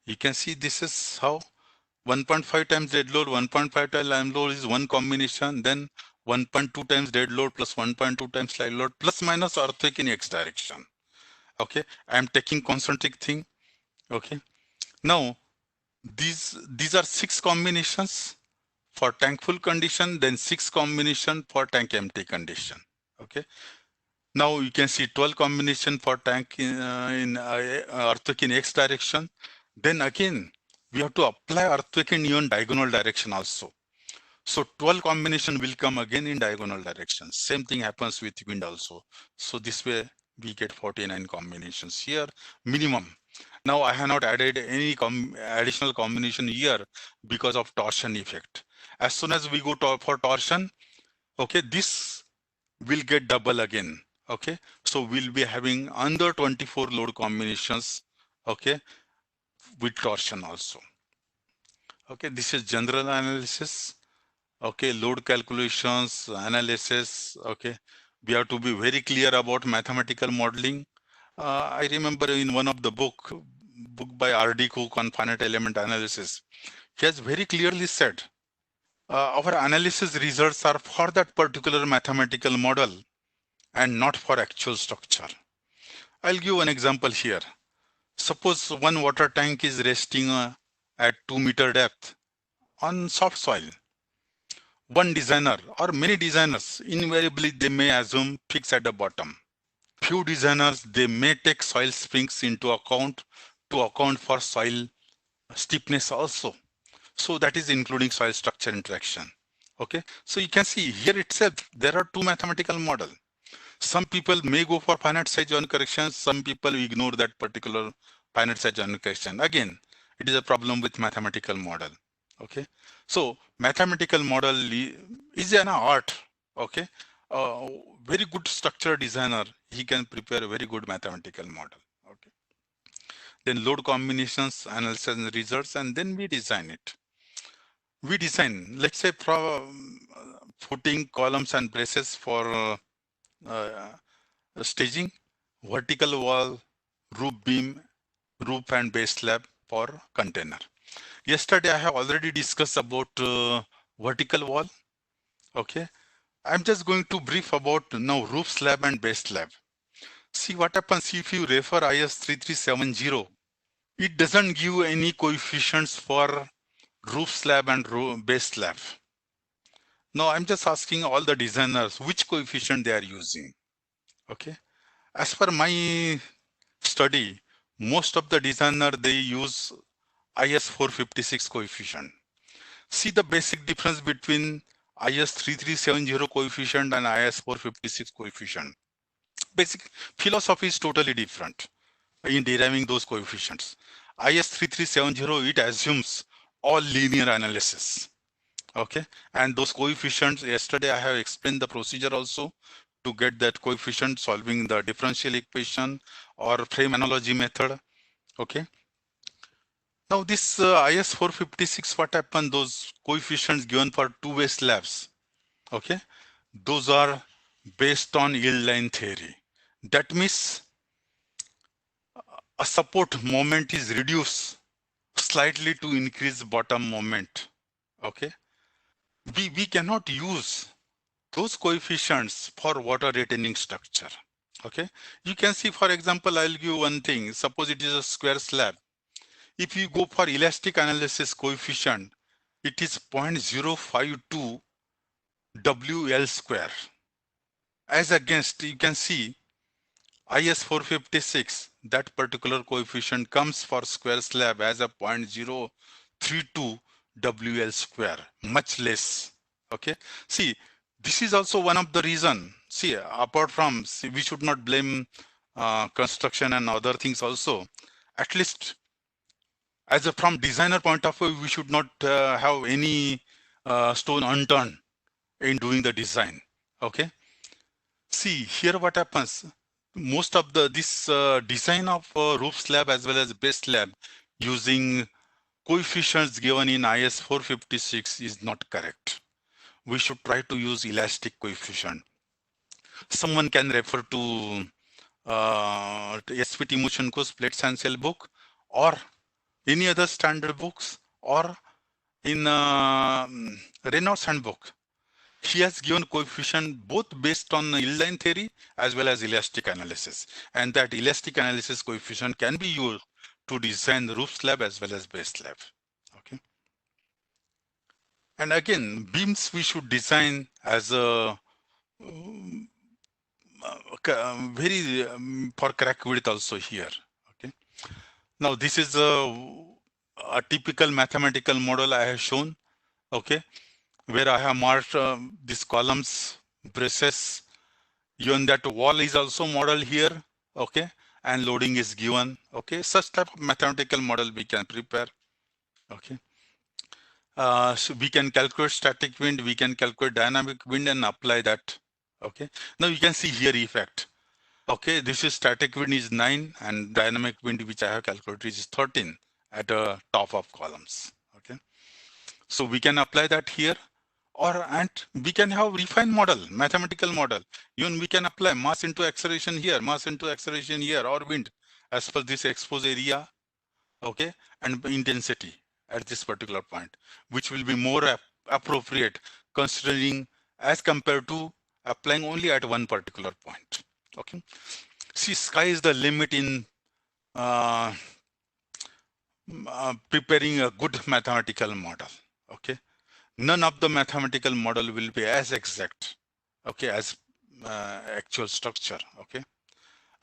You can see this is how 1.5 times dead load, 1.5 times live load is one combination, then 1.2 times dead load plus 1.2 times live load plus minus earthquake in X direction. Okay, I am taking concentric thing. Okay, now these are 6 combinations for tank full condition, then 6 combination for tank empty condition. Okay, now you can see 12 combination for tank in earthquake in X direction. Then again, we have to apply earthquake in even diagonal direction also. So 12 combination will come again in diagonal direction. Same thing happens with wind also. So this way we get 49 combinations here minimum. Now I have not added any additional combination here because of torsion effect. As soon as we go for torsion, okay, this will get double again. Okay, so we'll be having under 24 load combinations. Okay, with torsion also. Okay, this is general analysis. Okay, load calculations, analysis. Okay, we have to be very clear about mathematical modeling. I remember in one of the book by R.D. Cook on finite element analysis, he has very clearly said, our analysis results are for that particular mathematical model and not for actual structure. I'll give an example here. Suppose one water tank is resting at 2 meter depth on soft soil. One designer or many designers, invariably they may assume fix at the bottom. Few designers, they may take soil springs into account to account for soil steepness also. So that is including soil structure interaction. Okay, so you can see here itself, there are two mathematical models. Some people may go for finite size joint corrections. Some people ignore that particular finite size joint correction. Again, it is a problem with mathematical model. Okay, so mathematical model is an art. Okay, very good structure designer, he can prepare a very good mathematical model. Okay, then load combinations, analysis and results, and then we design it. We design, let's say, footing, columns and braces for staging, vertical wall, roof beam, roof and base slab for container. Yesterday I have already discussed about vertical wall. Okay, I'm just going to brief about now roof slab and base slab. See what happens if you refer IS 3370. It doesn't give any coefficients for roof slab and base slab. Now I'm just asking all the designers which coefficient they are using. Okay, as per my study, most of the designer they use IS 456 coefficient. See the basic difference between IS 3370 coefficient and IS 456 coefficient. Basic philosophy is totally different in deriving those coefficients. IS 3370, it assumes all linear analysis. Okay, and those coefficients, yesterday I have explained the procedure also to get that coefficient solving the differential equation or frame analogy method. Okay, now this IS 456, what happened, those coefficients given for two-way slabs, okay, those are based on yield line theory. That means a support moment is reduced slightly to increase bottom moment. Okay, we cannot use those coefficients for water retaining structure. Okay, you can see, for example, I'll give one thing. Suppose it is a square slab. If you go for elastic analysis coefficient, it is 0.052 WL square. As against, you can see IS 456, that particular coefficient comes for square slab as a 0.032 WL square, much less. Okay, see, this is also one of the reason. See, apart from, we should not blame construction and other things also. At least as a from designer point of view, we should not have any stone unturned in doing the design. Okay, see here what happens. Most of this design of roof slab as well as base slab using coefficients given in IS 456 is not correct. We should try to use elastic coefficient. Someone can refer to SVT Mushenko's Plates and Cell book or any other standard books or in Reynolds handbook. He has given coefficient both based on yield line theory as well as elastic analysis, and that elastic analysis coefficient can be used to design the roof slab as well as base slab. Okay, and again, beams we should design as a very for crack width also here. Okay, now this is a typical mathematical model I have shown. Okay, where I have marked these columns, braces, even that wall is also modeled here. Okay, and loading is given. Okay, such type of mathematical model we can prepare. Okay, so we can calculate static wind, we can calculate dynamic wind and apply that. Okay, now you can see here effect. Okay, this is static wind is 9 and dynamic wind which I have calculated is 13, at the top of columns. Okay, so we can apply that here, and we can have refined model, mathematical model. Even we can apply mass into acceleration here, mass into acceleration here, or wind as per this exposed area, okay, and intensity at this particular point, which will be more appropriate considering as compared to applying only at one particular point. Okay, see, sky is the limit in preparing a good mathematical model. Okay, none of the mathematical model will be as exact, okay, as actual structure. Okay,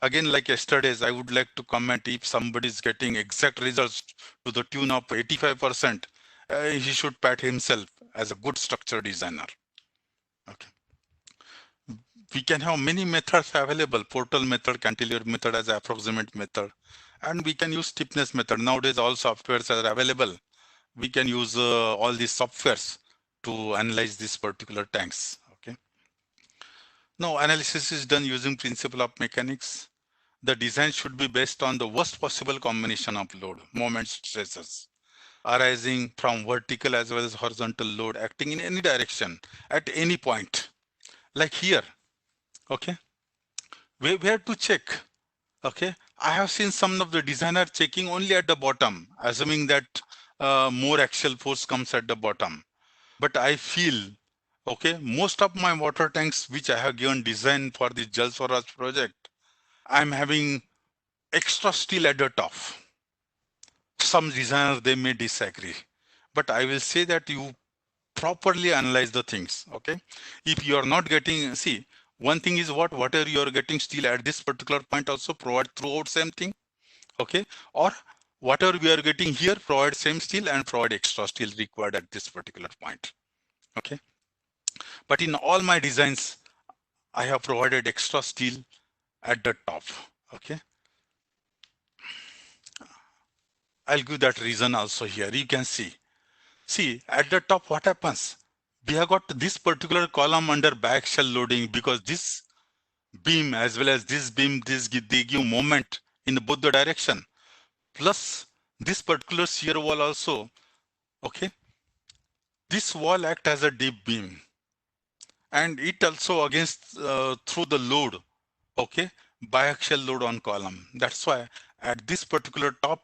again, like yesterday's, I would like to comment, if somebody is getting exact results to the tune of 85%, he should pat himself as a good structure designer. Okay, we can have many methods available: portal method, cantilever method as approximate method, and we can use stiffness method. Nowadays all softwares are available. We can use all these softwares to analyze these particular tanks. Okay, now analysis is done using principle of mechanics. The design should be based on the worst possible combination of load, moment, stresses arising from vertical as well as horizontal load acting in any direction at any point. Like here, okay, we have to check. Okay, I have seen some of the designer checking only at the bottom, assuming that more axial force comes at the bottom. But I feel, okay, most of my water tanks which I have given design for the Jal Swaraj project, I'm having extra steel at the top. Some designers, they may disagree, but I will say that you properly analyze the things. Okay, if you are not getting, see, one thing is whatever you are getting steel at this particular point also provide throughout same thing. Okay, or whatever we are getting here provide same steel and provide extra steel required at this particular point. Okay, but in all my designs I have provided extra steel at the top. Okay, I'll give that reason also here. You can see at the top what happens. We have got this particular column under biaxial loading because this beam as well as this beam, they give moment in both the direction. Plus this particular shear wall also. Okay, this wall act as a deep beam, and it also against through the load. Okay, biaxial load on column. That's why at this particular top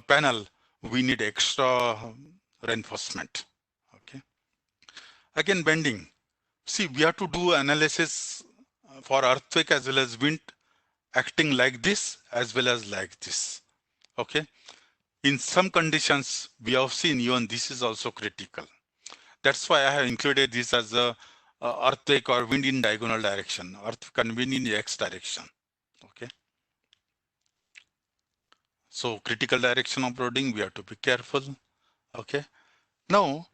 panel we need extra reinforcement. Okay, again bending. See, we have to do analysis for earthquake as well as wind acting like this as well as like this. Okay, in some conditions we have seen even this is also critical. That's why I have included this as a earthquake or wind in diagonal direction, earthquake and wind in the X direction. Okay, so critical direction of loading, we have to be careful. Okay, now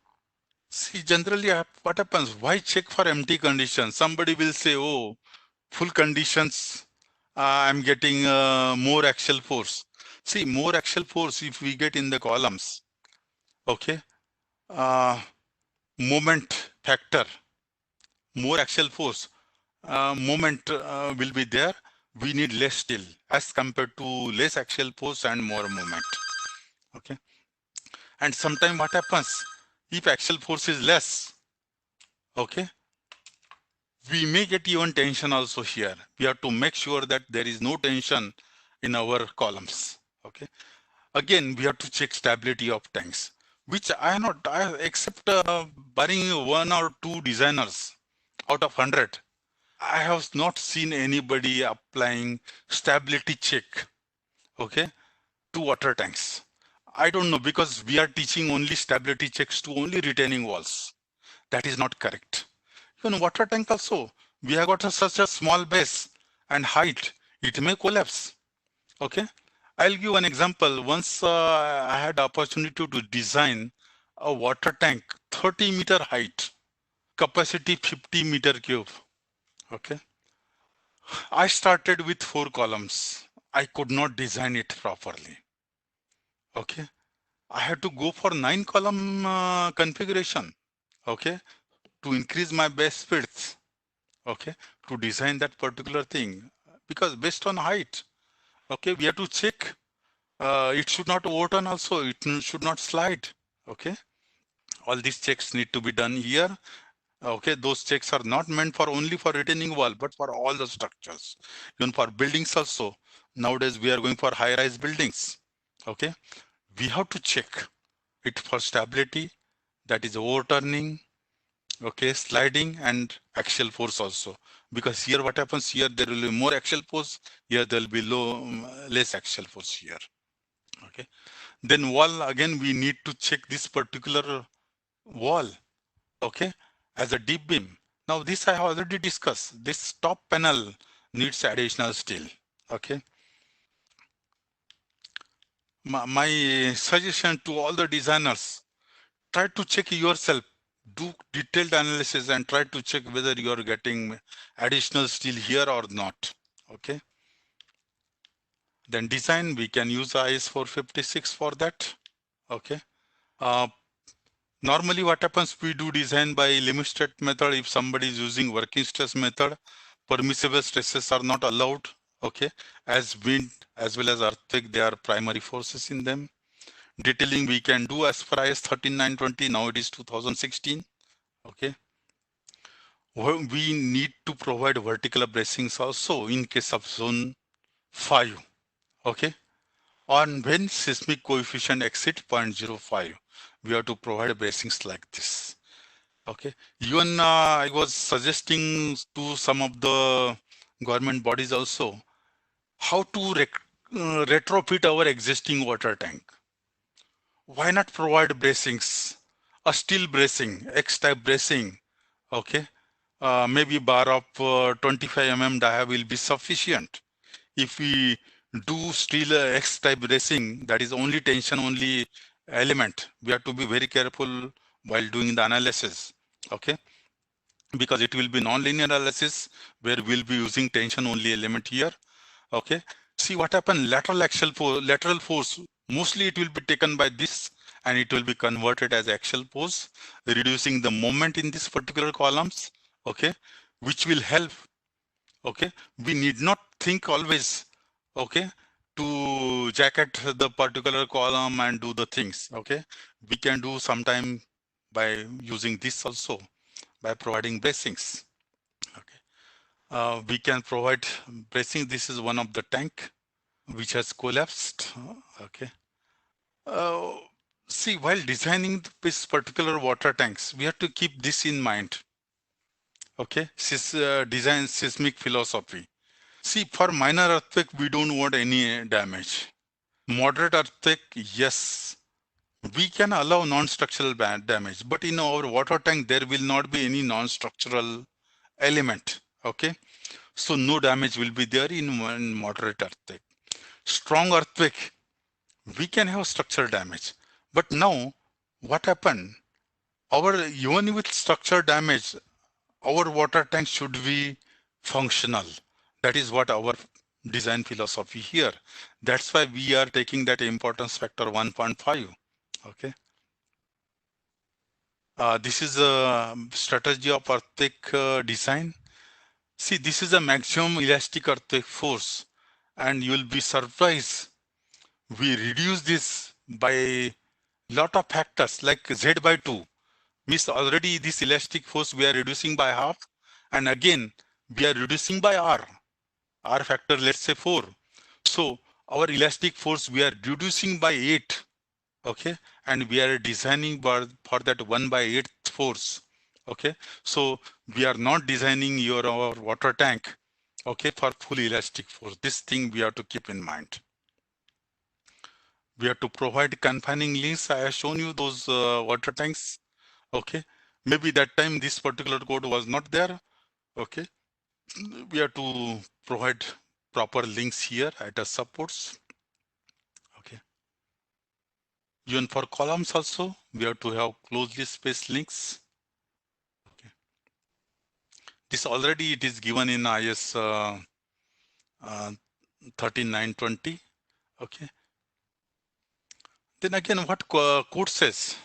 see, generally what happens, why check for empty conditions? Somebody will say, oh, full conditions, I'm getting more axial force. See, more axial force if we get in the columns, okay, moment factor, more axial force, moment will be there. We need less steel as compared to less axial force and more moment. Okay, and sometimes what happens, if axial force is less, okay, we may get even tension also here. We have to make sure that there is no tension in our columns. Okay, again we have to check stability of tanks, which I except barring one or two designers out of 100, I have not seen anybody applying stability check, okay, to water tanks. I don't know, because we are teaching only stability checks to only retaining walls. That is not correct. Even water tank also, we have got such a small base and height, it may collapse. Okay, I'll give an example. Once I had opportunity to design a water tank 30 meter height, capacity 50 meter cube. Okay, I started with 4 columns. I could not design it properly. Okay, I had to go for 9 column configuration. Okay, to increase my base width. Okay, to design that particular thing, because based on height, okay, we have to check It should not overturn also, it should not slide. Okay, all these checks need to be done here. Okay, those checks are not meant for only for retaining wall, but for all the structures, even for buildings also. Nowadays we are going for high-rise buildings. Okay, we have to check it for stability, that is overturning, okay, sliding, and axial force also. Because here what happens, here there will be more axial force, here there will be less axial force here. Okay, then wall, again we need to check this particular wall, okay, as a deep beam. Now this I have already discussed. This top panel needs additional steel. Okay, my suggestion to all the designers, try to check yourself, do detailed analysis and try to check whether you are getting additional steel here or not. Okay, then design, we can use IS 456 for that. Okay, normally what happens, we do design by limit state method. If somebody is using working stress method, permissible stresses are not allowed. Okay, as wind as well as earthquake, they are primary forces in them. Detailing we can do as far as 13920, now it is 2016. Okay, we need to provide vertical bracings also in case of zone 5. Okay, on when seismic coefficient exceeds 0.05, we have to provide bracings like this. Okay, even I was suggesting to some of the government bodies also how to retrofit our existing water tank. Why not provide bracings, a steel bracing, X-type bracing? Okay, maybe bar of 25 mm dia will be sufficient. If we do steel X-type bracing, that is only tension only element, we have to be very careful while doing the analysis. Okay, because it will be non-linear analysis where we'll be using tension only element here. Okay, see what happened, lateral force, mostly it will be taken by this and it will be converted as axial force, reducing the moment in this particular columns. Okay, which will help. Okay, we need not think always, okay, to jacket the particular column and do the things. Okay, we can do sometime by using this also, by providing bracings. Okay, we can provide bracing. This is one of the tank which has collapsed. Okay, see, while designing this particular water tanks, we have to keep this in mind. Okay, design seismic philosophy. See, for minor earthquake, we don't want any damage. Moderate earthquake, yes, we can allow non-structural damage, but in our water tank, there will not be any non-structural element. Okay, so no damage will be there in one moderate earthquake. Strong earthquake, we can have structural damage. But now, what happened? Even with structural damage, our water tank should be functional. That is what our design philosophy here. That's why we are taking that importance factor 1.5. Okay. This is a strategy of earthquake design. See, this is a maximum elastic earthquake force, and you will be surprised. We reduce this by lot of factors like Z by 2. Means already this elastic force we are reducing by half, and again we are reducing by R factor, let's say 4. So our elastic force we are reducing by 8. Okay, and we are designing for that 1/8 force. Okay, so we are not designing our water tank, okay, for full elastic force. This thing we have to keep in mind. We have to provide confining links. I have shown you those water tanks. Okay, maybe that time this particular code was not there. Okay, we have to provide proper links here at the supports. Okay, even for columns also we have to have closely spaced links. Okay, this already it is given in IS 13920. Okay, then again what code says,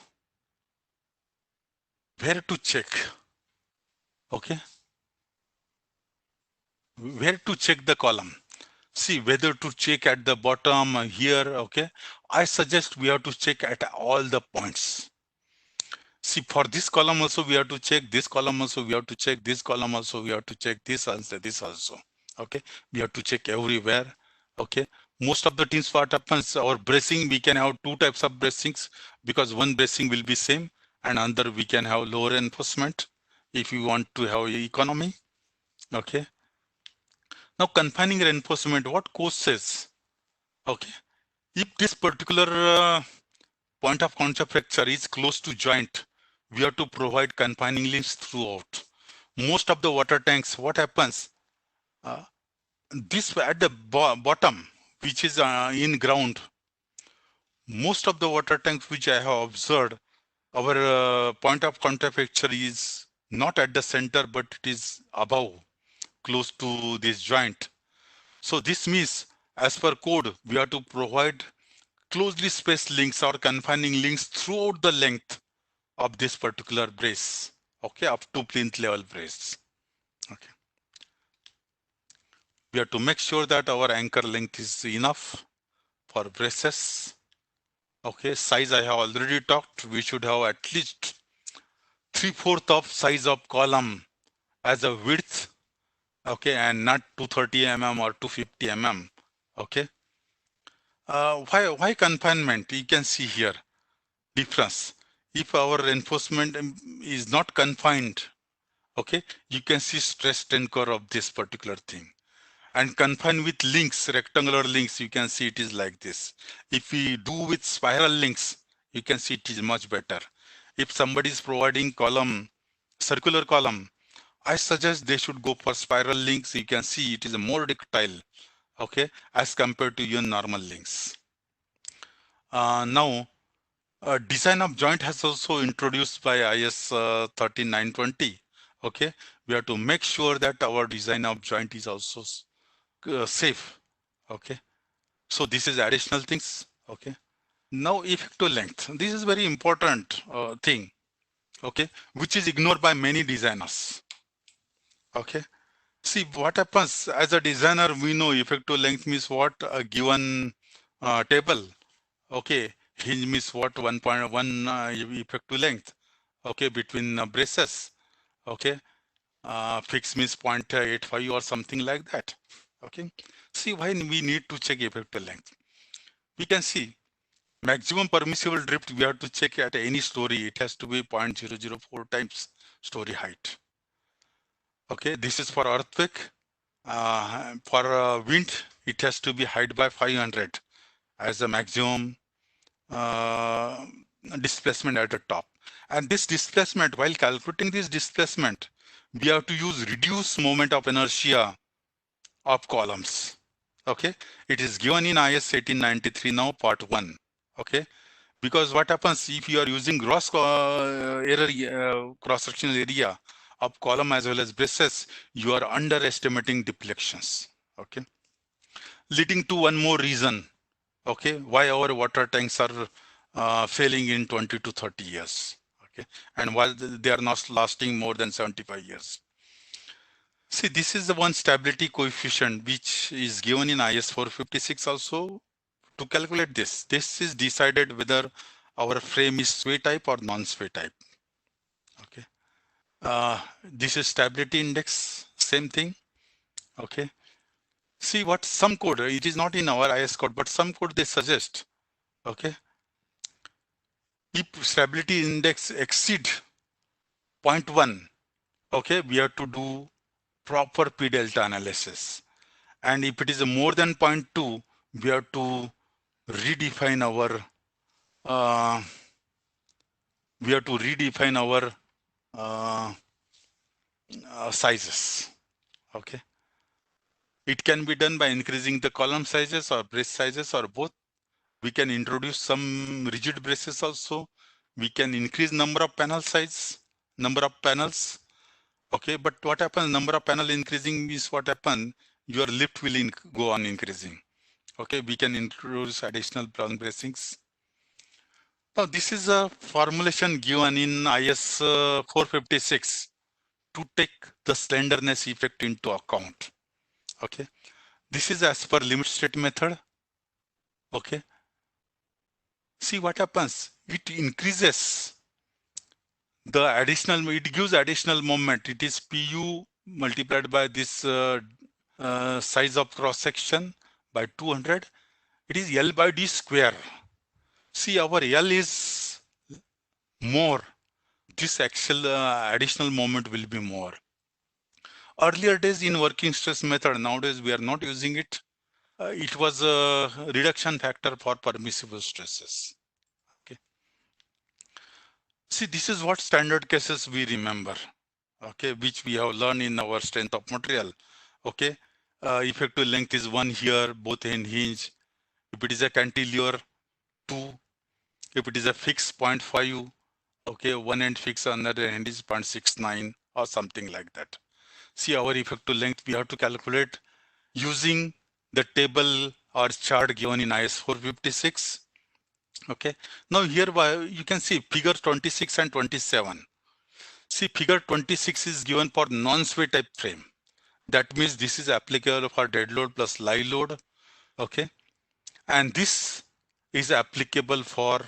where to check. Okay, where to check the column. See whether to check at the bottom here, okay? I suggest we have to check at all the points. See, for this column also we have to check, this column also we have to check, this column also we have to check, this also, okay? We have to check everywhere, okay? Most of the teams, what happens, our bracing, we can have two types of bracings, because one bracing will be same and another we can have lower reinforcement if you want to have economy, okay? Now confining reinforcement, what course says, okay? If this particular point of contact fracture is close to joint, we have to provide confining links throughout. Most of the water tanks, what happens? This at the bottom, which is in ground, most of the water tanks which I have observed, our point of contact fracture is not at the center, but it is above, close to this joint. So this means, as per code, we have to provide closely spaced links or confining links throughout the length of this particular brace, okay, up to plinth level brace, okay. We have to make sure that our anchor length is enough for braces, okay. Size I have already talked, we should have at least 3/4 of size of column as a width, okay, and not 230 mm or 250 mm, okay. Why confinement? You can see here difference. If our reinforcement is not confined, okay, you can see stress curve of this particular thing. And confined with links, rectangular links, you can see it is like this. If we do with spiral links, you can see it is much better. If somebody is providing column, circular column, I suggest they should go for spiral links. You can see it is more ductile, okay, as compared to your normal links. Now, design of joint has also introduced by IS 13920. Okay, we have to make sure that our design of joint is also safe. Okay, so this is additional things. Okay, now effective length. This is very important thing. Okay, which is ignored by many designers. Okay, see what happens as a designer. We know effective length means what, a given table. Okay, hinge means what, 1.1 effective length, okay, between braces, okay, fix means 0.85 or something like that, okay. See why we need to check effective length. We can see maximum permissible drift we have to check at any story. It has to be 0.004 times story height. Okay, this is for earthquake. For wind, it has to be height by 500 as the maximum displacement at the top. And this displacement, while calculating this displacement, we have to use reduced moment of inertia of columns. Okay, it is given in IS 1893 now, part 1. Okay, because what happens if you are using gross cross-sectional area of column as well as braces, you are underestimating deflections. Okay, leading to one more reason. Okay, why our water tanks are failing in 20 to 30 years. Okay, and while they are not lasting more than 75 years. See, this is the one stability coefficient which is given in IS 456 also. To calculate this, this is decided whether our frame is sway type or non-sway type. Okay, this is stability index, same thing. Okay. See what some code, it is not in our IS code, but some code they suggest, okay. If stability index exceed 0.1, okay, we have to do proper P delta analysis. And if it is more than 0.2, we have to redefine our sizes, okay. It can be done by increasing the column sizes or brace sizes or both. We can introduce some rigid braces also. We can increase number of panel size, number of panels. Okay, but what happens, number of panel increasing is what happens, your lift will go on increasing. Okay, we can introduce additional ground bracings. Now this is a formulation given in IS 456 to take the slenderness effect into account. Okay, This is as per limit state method. Okay. See what happens. It increases the additional, it gives additional moment. It is PU multiplied by this size of cross section by 200. It is L by D square. See, our L is more. This actual additional moment will be more. Earlier days in working stress method, nowadays we are not using it. It was a reduction factor for permissible stresses. Okay. See, this is what standard cases we remember. Okay, which we have learned in our strength of material. Okay, effective length is 1 here, both end hinge. If it is a cantilever, 2. If it is a fixed 0.5, okay, one end fixed, another end is 0.69 or something like that. See, our effective length we have to calculate using the table or chart given in IS 456. Okay, now here you can see figure 26 and 27. See, figure 26 is given for non-sway type frame. That means this is applicable for dead load plus live load. Okay, and this is applicable for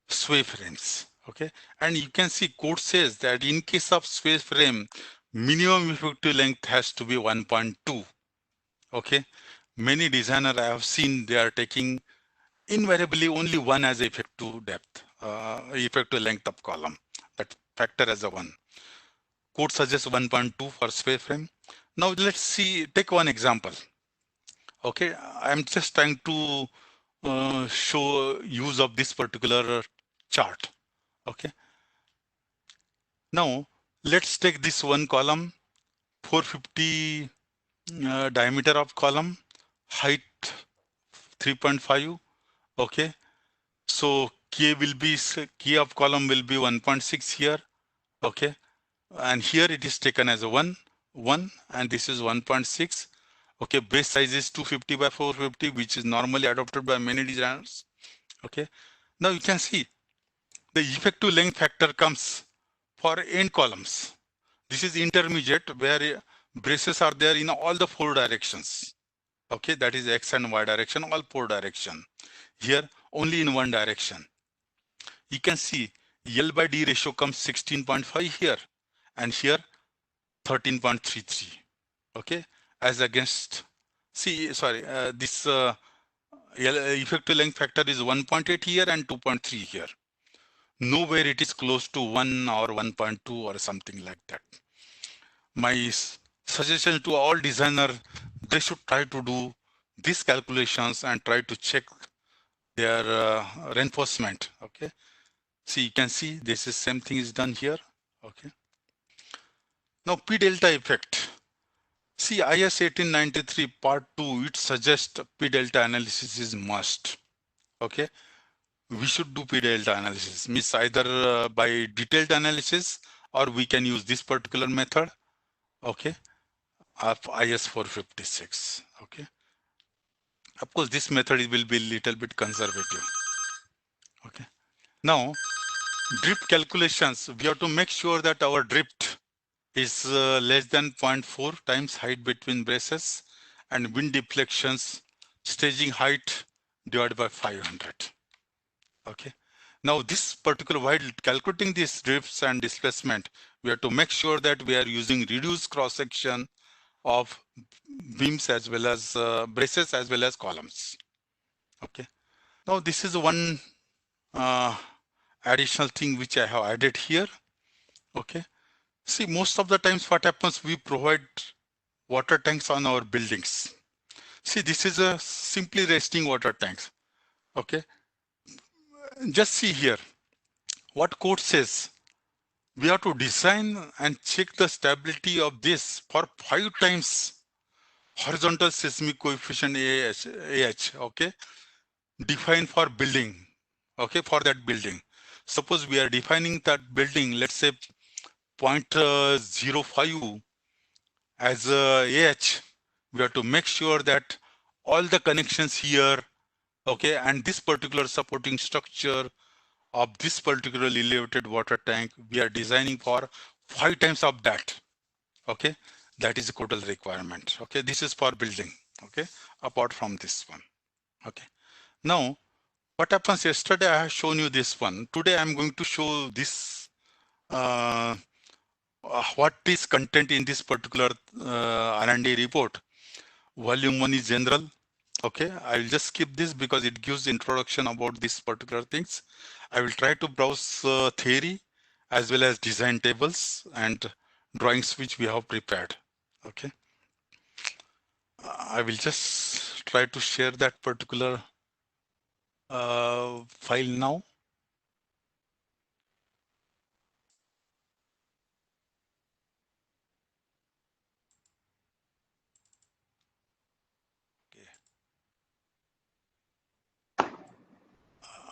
sway frames. Okay, and you can see code says that in case of sway frame, minimum effective length has to be 1.2. Okay, many designers I have seen they are taking invariably only 1 as effective depth, effective length of column. That factor as a 1. Code suggests 1.2 for sway frame. Now let's see, take one example. Okay, I'm just trying to show use of this particular chart. Okay. Now let's take this one column, 450 diameter of column, height 3.5. Okay. So K of column will be 1.6 here. Okay. And here it is taken as a 1, and this is 1.6. Okay, base size is 250 by 450, which is normally adopted by many designers. Okay, now you can see the effective length factor comes for end columns. This is intermediate where braces are there in all the 4 directions. Okay, that is X and Y direction, all 4 direction. Here only in one direction. You can see L by D ratio comes 16.5 here, and here 13.33. Okay, as against, see, sorry, this effective length factor is 1.8 here and 2.3 here. Nowhere it is close to 1 or 1.2 or something like that. My suggestion to all designers, they should try to do these calculations and try to check their reinforcement. Okay, see, you can see this is same thing is done here. Okay, now P delta effect. See, IS 1893 part 2, it suggests P delta analysis is must. Okay, we should do P delta analysis, means either by detailed analysis or we can use this particular method. Okay, of IS 456. Okay, of course this method will be a little bit conservative. Okay, now drift calculations, we have to make sure that our drift is less than 0.4 times height between braces, and wind deflections staging height divided by 500. Okay, now this particular, while calculating these drifts and displacement, we have to make sure that we are using reduced cross section of beams as well as braces as well as columns. Okay, now this is one additional thing which I have added here. Okay, see, most of the times what happens, we provide water tanks on our buildings. See, this is a simply resting water tanks. Okay, just see here what code says. We have to design and check the stability of this for 5 times horizontal seismic coefficient AH. Okay, defined for building. Okay, for that building. Suppose we are defining that building, let's say 0.05 as AH. We have to make sure that all the connections here, okay, and this particular supporting structure of this particular elevated water tank, we are designing for 5 times of that. Okay, That is a total requirement. Okay, this is for building. Okay, apart from this one. Okay, now what happens? Yesterday I have shown you this one. Today I'm going to show this. What is content in this particular R&D report? Volume 1 is general. Okay, I will just skip this because it gives introduction about these particular things. I will try to browse theory as well as design tables and drawings which we have prepared. Okay, I will just try to share that particular file now.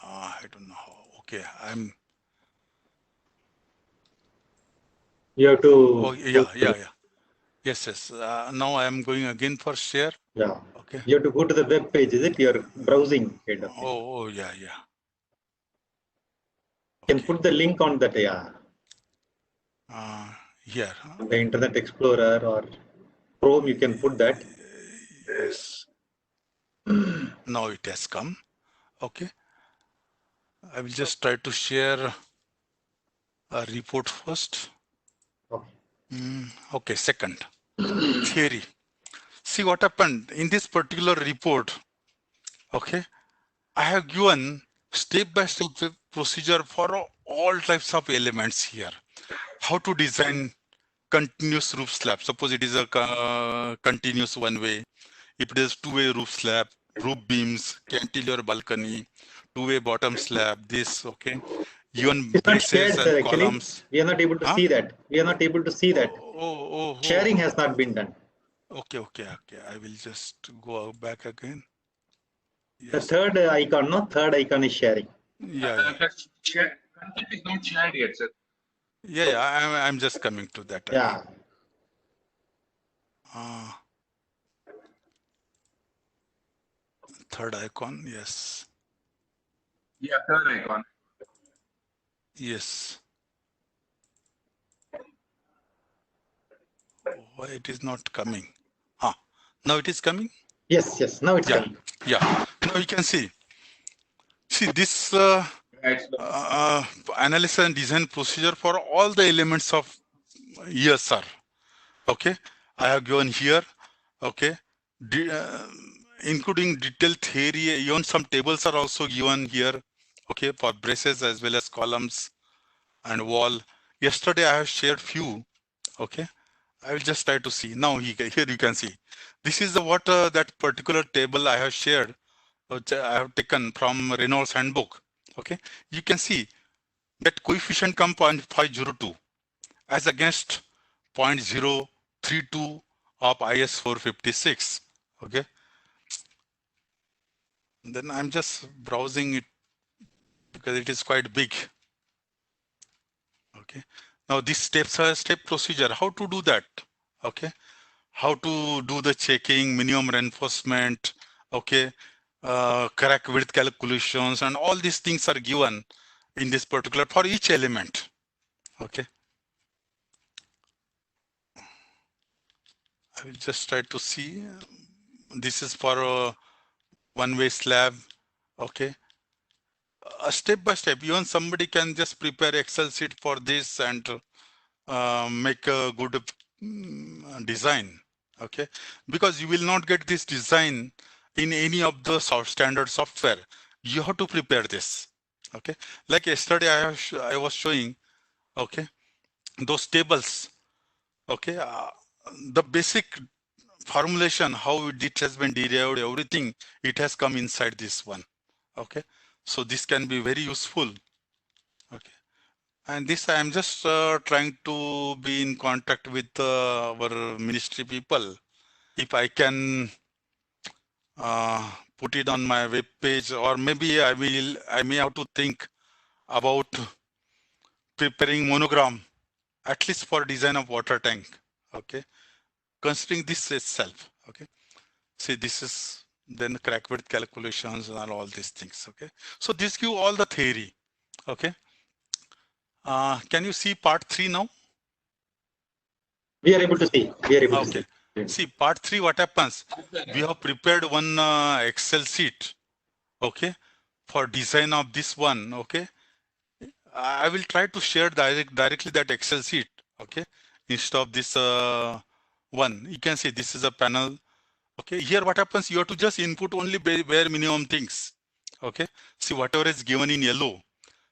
I don't know how. Okay, I'm. You have to. Oh, yeah. Yes. Now I am going again for share. Yeah. Okay. You have to go to the web page. Is it? You're browsing. Kind of. Oh, yeah. You can put the link on that. Yeah. Here. The Internet Explorer or Chrome. You can put that. Yes. Now it has come. Okay. I will just try to share a report first. Okay. Okay, second. Theory. See what happened in this particular report. Okay. I have given step-by-step procedure for all types of elements here. How to design continuous roof slab. Suppose it is a continuous one way. If it is two-way roof slab, roof beams, cantilever balcony, two-way bottom slab, this, okay. Even braces and columns. We are not able to see that. Sharing has not been done. Okay. I will just go back again. Yes. The third icon, no? Third icon is sharing. Yeah. Content is not shared yet, sir. Yeah, I'm just coming to that. Yeah. Third icon, yes. Yeah, third icon. Yes. Why it is not coming? Now it is coming? Yes. Now it's coming. Yeah. Now you can see. See this analysis and design procedure for all the elements of ESR. Okay. I have given here. Okay. Including detailed theory, even some tables are also given here. Okay, for braces as well as columns and wall. Yesterday I have shared few. Okay, I will just try to see. Now here you can see. This is the that particular table I have shared, which I have taken from Reynolds handbook. Okay, you can see that coefficient come 0.502 as against 0.032 of IS 456. Okay. Then I'm just browsing it because it is quite big. Okay. Now these steps are step procedure. How to do that? Okay. How to do the checking, minimum reinforcement. Okay. Crack width calculations and all these things are given in this particular for each element. Okay. I will just try to see. This is for a one-way slab. Okay. Step by step, even somebody can just prepare Excel sheet for this and make a good design. Okay, because you will not get this design in any of the standard software. You have to prepare this. Okay, like yesterday I was showing. Okay, those tables. Okay, the basic formulation, how it has been derived, everything, it has come inside this one. Okay. So this can be very useful. Okay, and this I am just trying to be in contact with our ministry people. If I can put it on my web page, or maybe I may have to think about preparing monogram, at least for design of water tank. Okay, considering this itself. Okay, see this is. Then crack width calculations and all these things. Okay, so this give all the theory. Okay, can you see part 3 now? We are able to see. We are able to Okay. see. See, part 3, what happens? We have prepared one Excel sheet, okay, for design of this one, okay. I will try to share directly that Excel sheet, okay, instead of this one. You can see this is a panel, okay. Here what happens, you have to just input only bare minimum things, okay. See, whatever is given in yellow,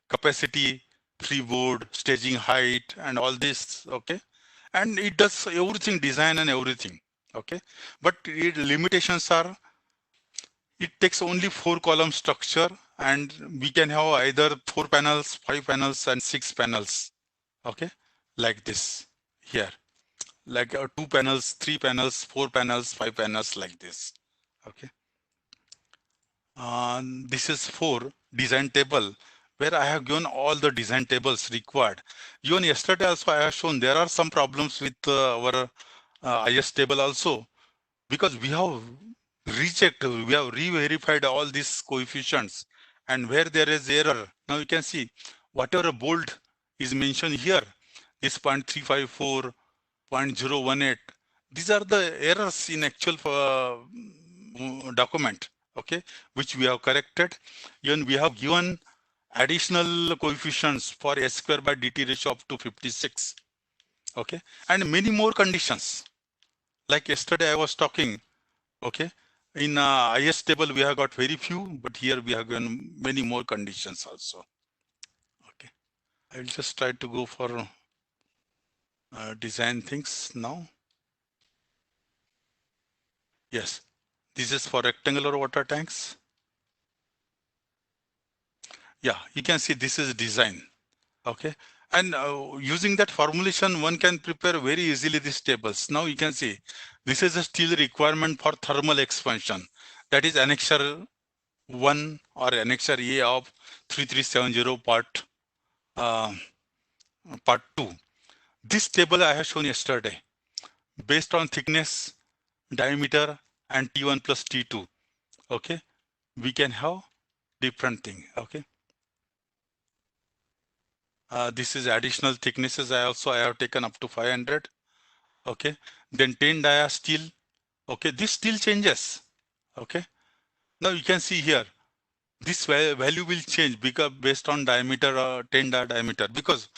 capacity, freeboard, staging height, and all this, okay. And it does everything, design and everything, okay. But limitations are, it takes only 4 column structure, and we can have either 4 panels, 5 panels, and 6 panels, okay, like this here, like 2 panels, 3 panels, 4 panels, 5 panels, like this, okay. This is 4 design table, where I have given all the design tables required. Even yesterday also I have shown there are some problems with our IS table also, because we have rechecked, we have re-verified all these coefficients, and where there is error, now you can see whatever bold is mentioned here, is 0.354, 0.018. These are the errors in actual document, okay, which we have corrected. Even we have given additional coefficients for S square by dt ratio up to 56, okay, and many more conditions. Like yesterday I was talking, okay, in IS table we have got very few, but here we have given many more conditions also, okay. I will just try to go for design things now. Yes, this is for rectangular water tanks. Yeah, you can see this is design, okay. And using that formulation, one can prepare very easily these tables. Now you can see this is a still requirement for thermal expansion, that is annexure 1 or annexure A of 3370 part 2. This table I have shown yesterday, based on thickness, diameter, and T1 plus T2, okay, we can have different thing, okay. This is additional thicknesses. I have taken up to 500, okay. Then 10 dia steel, okay. This still changes, okay. Now you can see here, this value will change because based on diameter, 10 dia diameter, because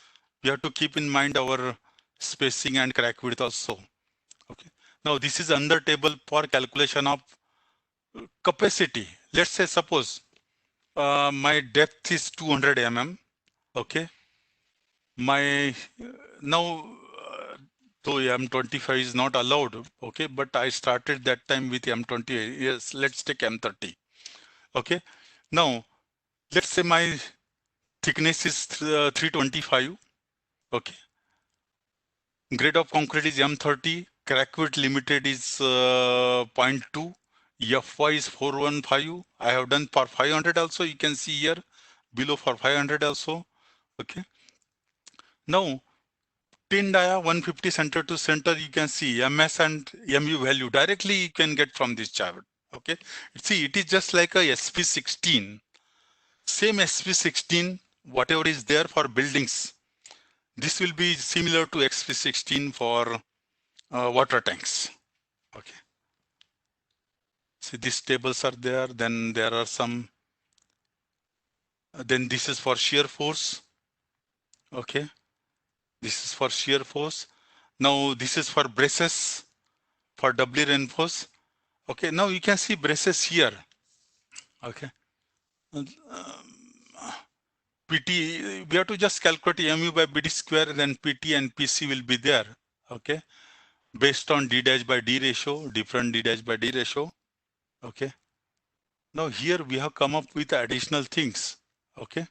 we have to keep in mind our spacing and crack width also, okay. Now this is another table for calculation of capacity. Let's say suppose my depth is 200 mm, okay. My now though M25 is not allowed, okay, but I started that time with M20. Yes, let's take M30, okay. Now let's say my thickness is 325, okay. Grade of concrete is M30, crack width limited is 0.2, FY is 415. I have done for 500 also, you can see here below for 500 also, okay. Now 10 dia 150 center to center, you can see MS and MU value directly you can get from this chart, okay. See, it is just like a SP16, same SP16, whatever is there for buildings, this will be similar to SP16 for water tanks, okay. See, these tables are there, then there are some, then this is for shear force, okay. This is for shear force. Now this is for braces, for doubly reinforced, okay. Now you can see braces here, okay. PT, we have to just calculate MU by BD square, then PT and PC will be there, okay, based on D dash by D ratio, different D dash by D ratio, okay. Now here we have come up with additional things, okay.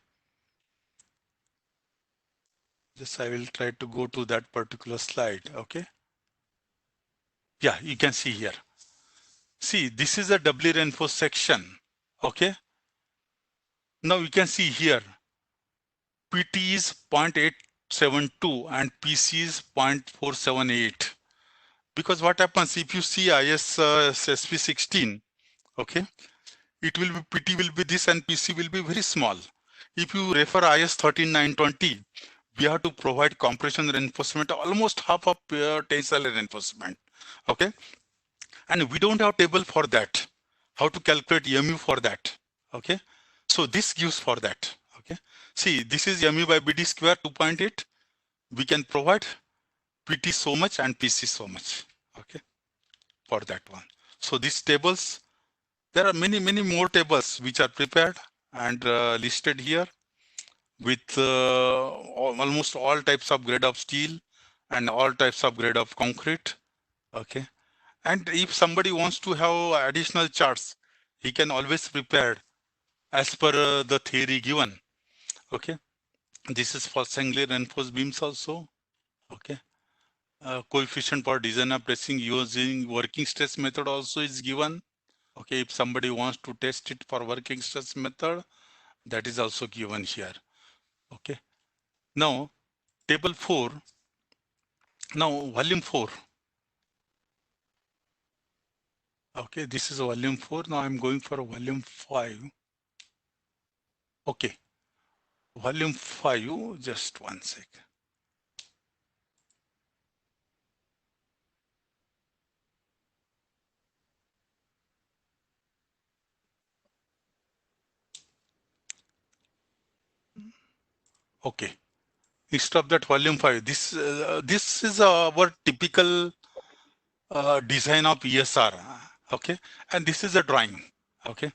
Just I will try to go to that particular slide, okay. Yeah, you can see here. See, this is a doubly reinforced section, okay. Now you can see here, PT is 0.872 and PC is 0.478. Because what happens if you see IS SP16, okay, it will be, PT will be this and PC will be very small. If you refer IS 13920, we have to provide compression reinforcement, almost half of tensile reinforcement. Okay, and we don't have table for that. How to calculate MU for that? Okay, so this gives for that. Okay, see, this is MU by BD square 2.8. We can provide PT so much and PC so much. Okay, for that one. So these tables, there are many more tables which are prepared and listed here with almost all types of grade of steel and all types of grade of concrete. Okay, and if somebody wants to have additional charts, he can always prepare as per the theory given. Okay, this is for singly reinforced beams also. Okay, coefficient for design of bracing using working stress method also is given. Okay, if somebody wants to test it for working stress method, that is also given here. Okay, now table 4, now volume 4. Okay, this is volume 4. Now I'm going for volume 5. Okay, volume 5, just one sec. Okay, instead of that volume 5, this is our typical design of ESR. Okay, and this is a drawing. Okay,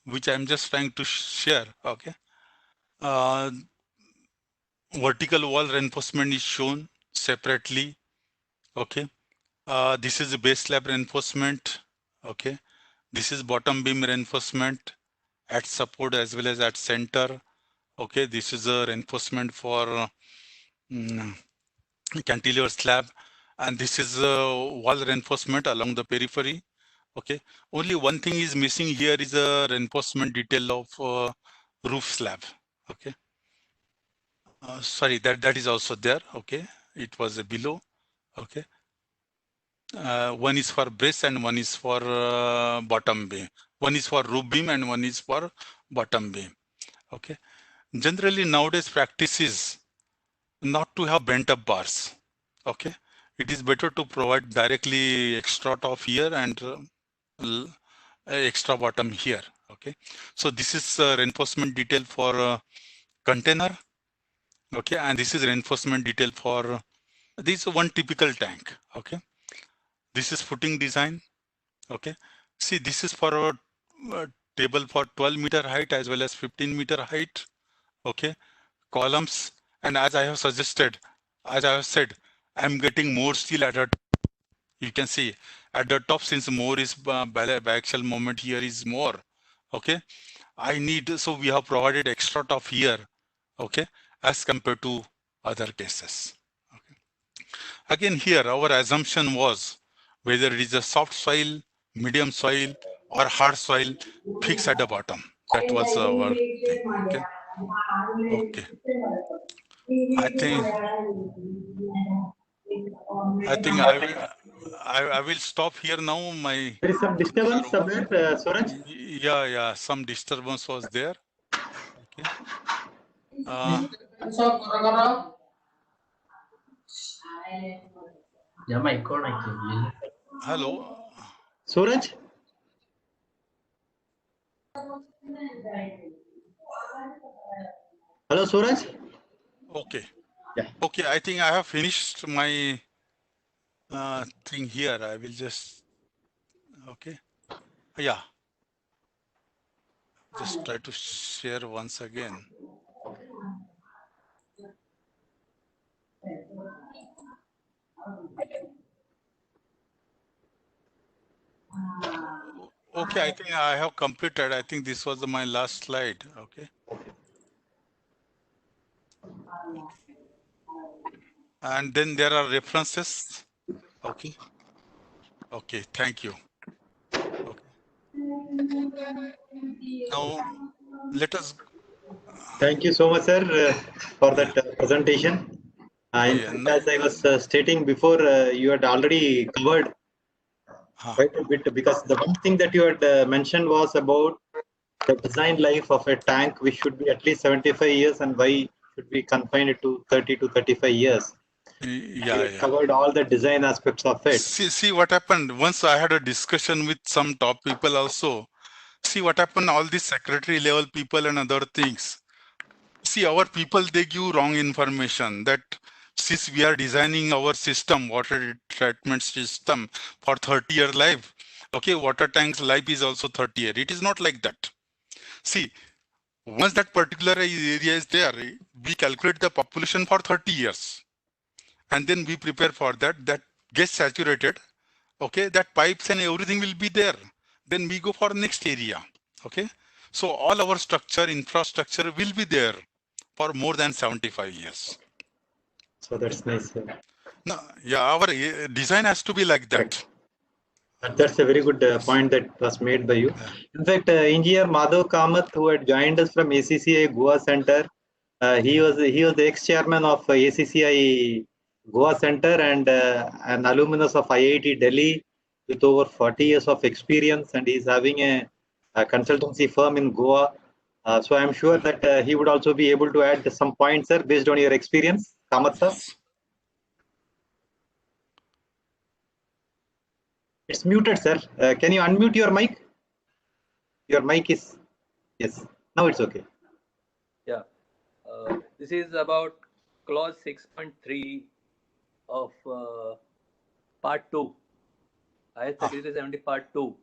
which I'm just trying to share. Okay, vertical wall reinforcement is shown separately. Okay, this is a base slab reinforcement. Okay, this is bottom beam reinforcement at support as well as at center. Okay, this is a reinforcement for cantilever slab, and this is a wall reinforcement along the periphery. Okay, only one thing is missing here is a reinforcement detail of roof slab. Okay, sorry, that is also there. Okay, it was below. Okay, one is for brace and one is for bottom beam. One is for roof beam and one is for bottom beam. Okay, generally nowadays practice is not to have bent up bars. Okay, it is better to provide directly extra top here and extra bottom here. Okay, so this is reinforcement detail for container. Okay, and this is reinforcement detail for this one typical tank. Okay, this is footing design. Okay, see, this is for a table for 12-meter height as well as 15-meter height. Okay, columns, and as I have suggested, as I have said, I'm getting more steel at a, you can see at the top, since more is biaxial moment here is more. Okay, I need, so we have provided extra top here. Okay, as compared to other cases. Okay, again here our assumption was whether it is a soft soil, medium soil or hard soil, fixed at the bottom. That was our thing. Okay, I think I will stop here now. There is some disturbance somewhere, Suraj? Yeah, some disturbance was there. Okay. Hello. Suraj? Hello, Suraj? Okay. Yeah. Okay, I think I have finished my thing here. I will just, okay. Yeah. Just try to share once again. Okay, I think I have completed. I think this was my last slide. Okay. And then there are references. Okay. Okay, thank you. Okay. Now let us. Thank you so much, sir, for that presentation. As I was stating before, you had already covered quite a bit, because the one thing that you had mentioned was about the design life of a tank, which should be at least 75 years, and why should be confined to 30 to 35 years. Yeah, We covered all the design aspects of it. See what happened. Once I had a discussion with some top people also. See what happened, all these secretary level people and other things. See, our people, they give wrong information that since we are designing our system, water treatment system for 30-year life, okay, water tank's life is also 30 years. It is not like that. See, once that particular area is there, we calculate the population for 30 years. And then we prepare for that, that gets saturated, okay, that pipes and everything will be there. Then we go for next area, okay. So all our structure, infrastructure will be there for more than 75 years. So that's nice. No, yeah, our design has to be like that. Correct. That's a very good point that was made by you. In fact, Engineer Madhav Kamath, who had joined us from ACCI Goa Center, he was the ex-chairman of ACCI Goa Center and an alumnus of IIT Delhi with over 40 years of experience, and he's having a consultancy firm in Goa. So I'm sure that he would also be able to add some points, sir, based on your experience. Kamath, sir. It's muted, sir. Can you unmute your mic? Your mic is, yes. Now it's okay. Yeah. This is about clause 6.3 of part 2. IS 3370 part 2.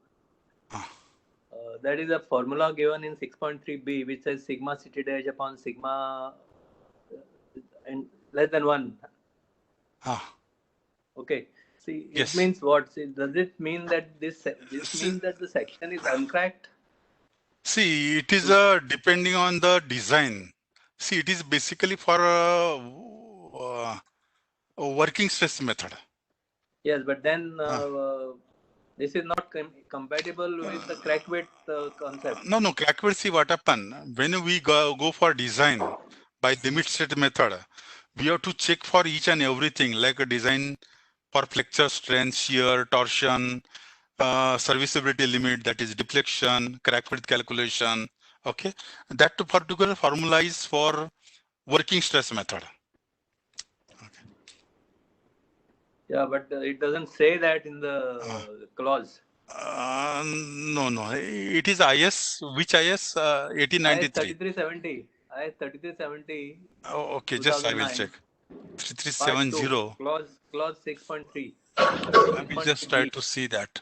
That is a formula given in 6.3b, which says sigma CT dash upon sigma and less than 1. Okay. See, Yes. it means what? See, does it mean that this means that the section is uncracked? See, it is depending on the design. See, it is basically for a working stress method. Yes, but then this is not compatible with the crack width concept. No, crack width, see what happened. When we go for design by limit state method, we have to check for each and everything, like a design for flexure strength, shear, torsion, serviceability limit, that is deflection, crack width calculation. Okay, that particular formula is for working stress method. Okay. Yeah, but it doesn't say that in the clause. No, it is IS, which IS? 1893. IS 3370. IS 3370. Oh, okay, just I will check. 3370. Clause 6.3. I will just try to see that.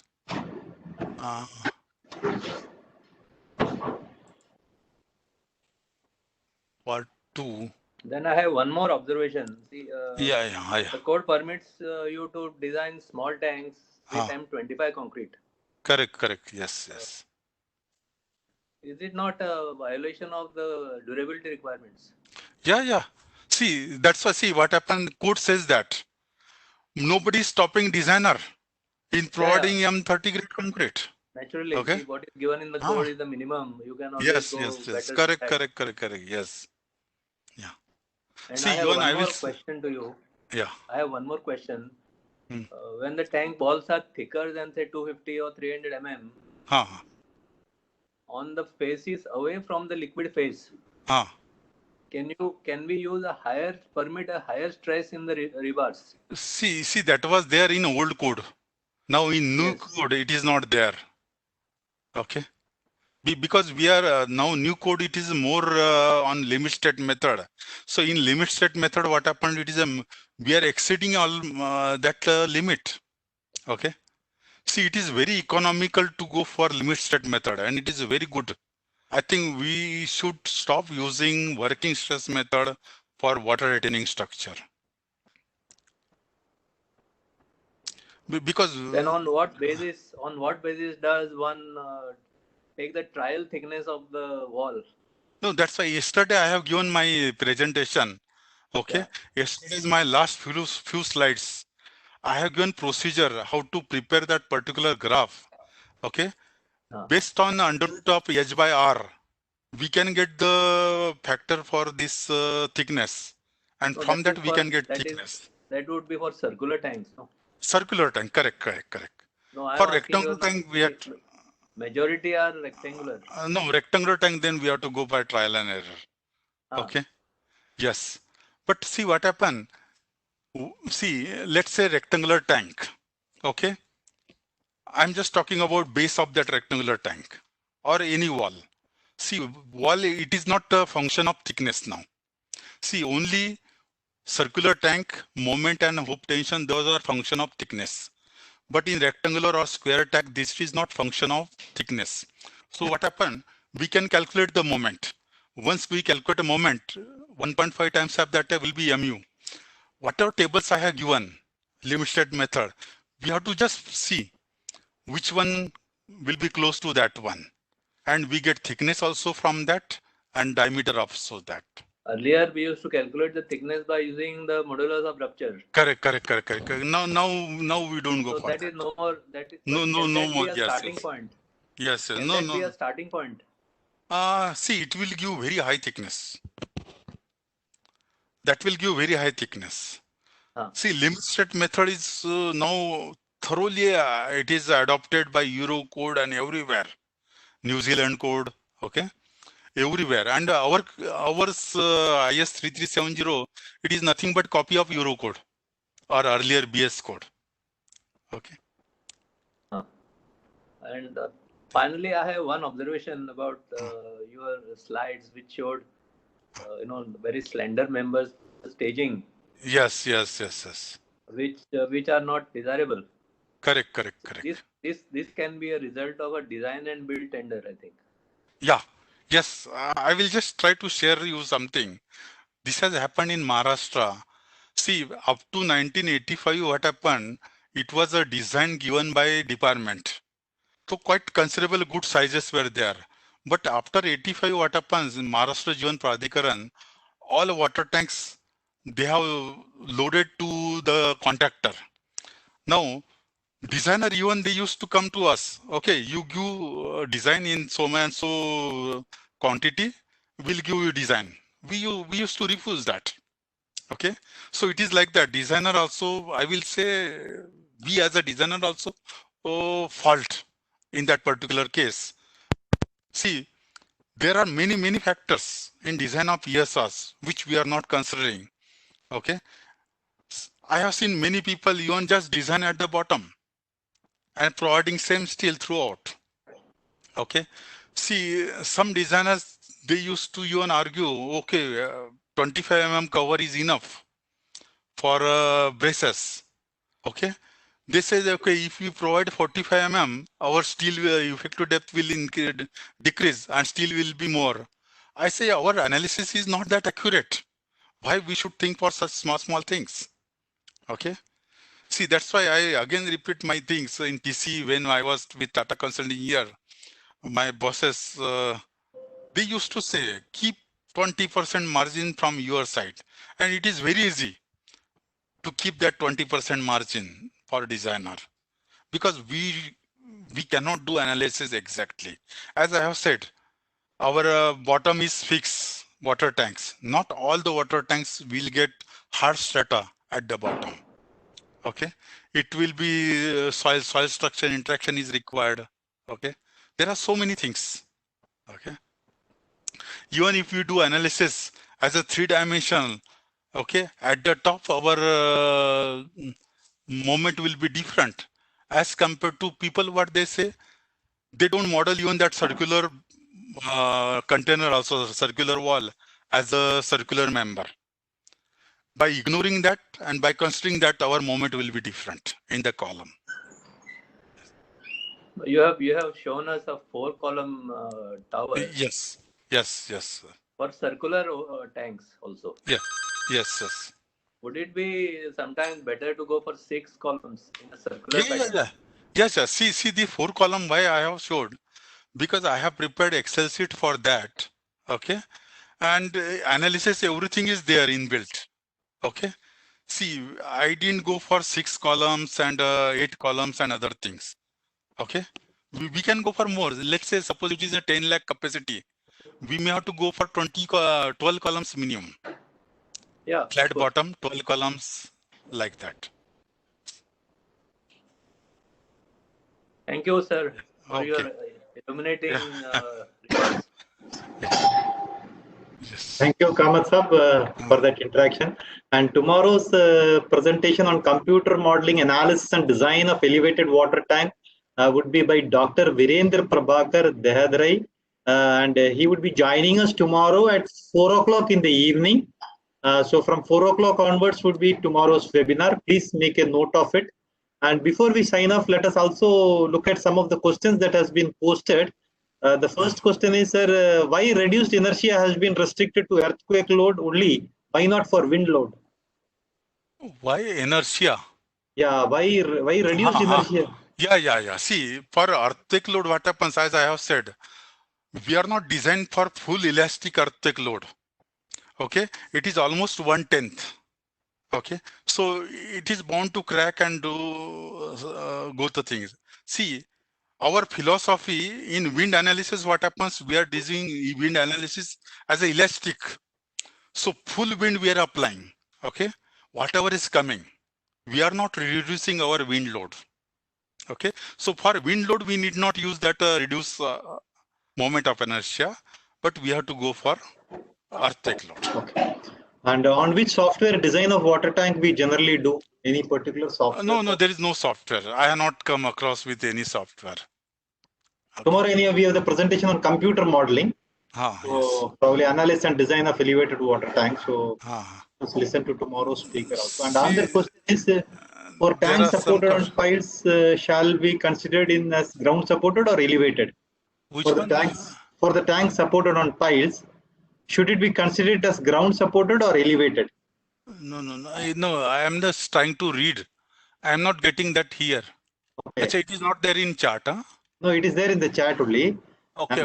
Part 2. Then I have one more observation. See, Yeah. the code permits you to design small tanks with M25 concrete. Correct. Yes. Is it not a violation of the durability requirements? Yeah. See, that's why, see what happened. Code says that nobody is stopping designer in providing M30 grade concrete. Naturally, Okay. see, what is given in the code is the minimum. You can always Yes. better. Correct. Yes. Yeah. And See, I have even one I more will. question to you. Yeah. I have one more question. Hmm. When the tank walls are thicker than say 250 or 300 mm, on the faces away from the liquid phase, can we use permit a higher stress in the rebars? See, that was there in old code. Now in new code, it is not there. Okay. Because we are now new code, it is more on limit state method. So in limit state method, what happened? It is we are exceeding all that limit. Okay. See, it is very economical to go for limit state method, and it is very good. I think we should stop using working stress method for water retaining structure. Because then on what basis does one take the trial thickness of the wall? No, that's why yesterday I have given my presentation. Okay. Yeah. Yesterday is my last few slides. I have given procedure how to prepare that particular graph. Okay. Based on under root of H by R, we can get the factor for this thickness. And so from that we can get thickness. That would be for circular tanks, no? Circular tank, correct. No, for rectangular tank, we have to, majority are rectangular. No, rectangular tank, then we have to go by trial and error. Okay. Yes. But see what happened. See, let's say rectangular tank. Okay. I'm just talking about base of that rectangular tank or any wall. See, wall, it is not a function of thickness now. See, only circular tank, moment and hoop tension, those are function of thickness. But in rectangular or square tank, this is not function of thickness. So what happened? We can calculate the moment. Once we calculate a moment, 1.5 times of that will be mu. Whatever tables I have given, limit state method, we have to just see which one will be close to that one. And we get thickness also from that and diameter also that. Earlier, we used to calculate the thickness by using the modulus of rupture. Correct. Now we don't go So for that that. is no more. That is No more. Be a starting point. Yes. Can that be a starting point? See, it will give very high thickness. That will give very high thickness. See, limit state method is now thoroughly it is adopted by Euro code and everywhere. New Zealand code, okay, everywhere. And ours IS 3370, it is nothing but copy of Euro code or earlier BS code. Okay. And finally, I have one observation about your slides, which showed, very slender members staging. Yes. Which are not desirable. Correct. This can be a result of a design and build tender, I think. Yeah. Yes. I will just try to share you something. This has happened in Maharashtra. See, up to 1985, what happened? It was a design given by department. So quite considerable good sizes were there. But after 85, what happens in Maharashtra Jeevan Pradhikaran, all water tanks, they have loaded to the contractor. Now, designer even they used to come to us. Okay, you give design in so and so quantity, we'll give you design. We used to refuse that. Okay, so it is like that. Designer also, I will say, we as a designer also fault in that particular case. See, there are many factors in design of ESRs which we are not considering. Okay, I have seen many people even just design at the bottom and providing same steel throughout. Okay, see, some designers, they used to even argue, okay, 25 mm cover is enough for braces. Okay, they say that, okay, if we provide 45 mm, our steel effective depth will decrease and steel will be more. I say our analysis is not that accurate. Why we should think for such small things? Okay. See, that's why I again repeat my things in TC when I was with Tata Consulting here. My bosses, they used to say, keep 20% margin from your side. And it is very easy to keep that 20% margin for designer because we cannot do analysis exactly. As I have said, our bottom is fixed water tanks. Not all the water tanks will get hard strata at the bottom. Okay, it will be soil structure interaction is required. Okay, there are so many things. Okay, even if you do analysis as a 3-dimensional, okay, at the top our moment will be different as compared to people. What they say, they don't model even that circular container, also circular wall as a circular member. By ignoring that and by considering that, our moment will be different in the column. You have shown us a 4-column tower. Yes. For circular tanks also. Yeah. Yes. Would it be sometimes better to go for 6 columns in a circular pattern? Yeah. Yes. See the 4-column why I have showed, because I have prepared Excel sheet for that. Okay, and analysis, everything is there inbuilt. Okay, see, I didn't go for 6 columns and 8 columns and other things. Okay, we can go for more. Let's say suppose it is a 10 lakh capacity, we may have to go for 12 columns minimum. Yeah, flat bottom, 12 columns, like that. Thank you, sir, for your illuminating remarks. Yes. Thank you, Kamath Sab, for that interaction. And tomorrow's presentation on computer modeling, analysis, and design of elevated water tank would be by Dr. Virendra Prabhakar Dehadrai. And he would be joining us tomorrow at 4 o'clock in the evening. So from 4 o'clock onwards would be tomorrow's webinar. Please make a note of it. And before we sign off, let us also look at some of the questions that has been posted. The first question is, sir, why reduced inertia has been restricted to earthquake load only? Why not for wind load? Why inertia? Yeah, why reduced inertia? Yeah. See, for earthquake load, what happens, as I have said, we are not designed for full elastic earthquake load. Okay, it is almost 1/10. Okay, so it is bound to crack and do go to things. See, our philosophy in wind analysis, what happens, we are doing wind analysis as a elastic. So full wind we are applying. Okay, whatever is coming, we are not reducing our wind load. Okay, so for wind load, we need not use that reduce moment of inertia, but we have to go for earthquake load. Okay. And on which software design of water tank we generally do? Any particular software? No, there is no software. I have not come across with any software. Okay. Tomorrow, we have the presentation on computer modeling. So Yes. probably analysis and design of elevated water tank. So let's listen to tomorrow's speaker also. And another question is, for tanks supported on piles, shall be considered in as ground supported or elevated? Which for one? The tanks supported on piles, should it be considered as ground supported or elevated? No. I am just trying to read. I am not getting that here. Okay. Achha, it is not there in chat, huh? No, it is there in the chat only. Okay.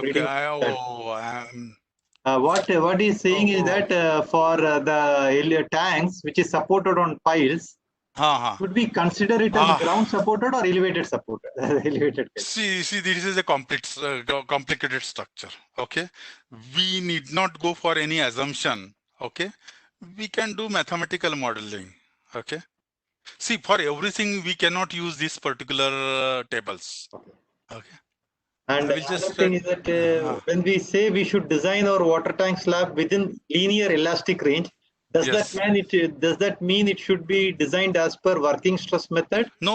What he is saying is that for the tanks which is supported on piles, should we consider it as ground supported or elevated supported? Elevated. See, this is a complicated structure. Okay, we need not go for any assumption. Okay, we can do mathematical modeling. Okay, see, for everything we cannot use these particular tables. Okay. And the other thing is that when we say we should design our water tank slab within linear elastic range, does that mean it should be designed as per working stress method? No.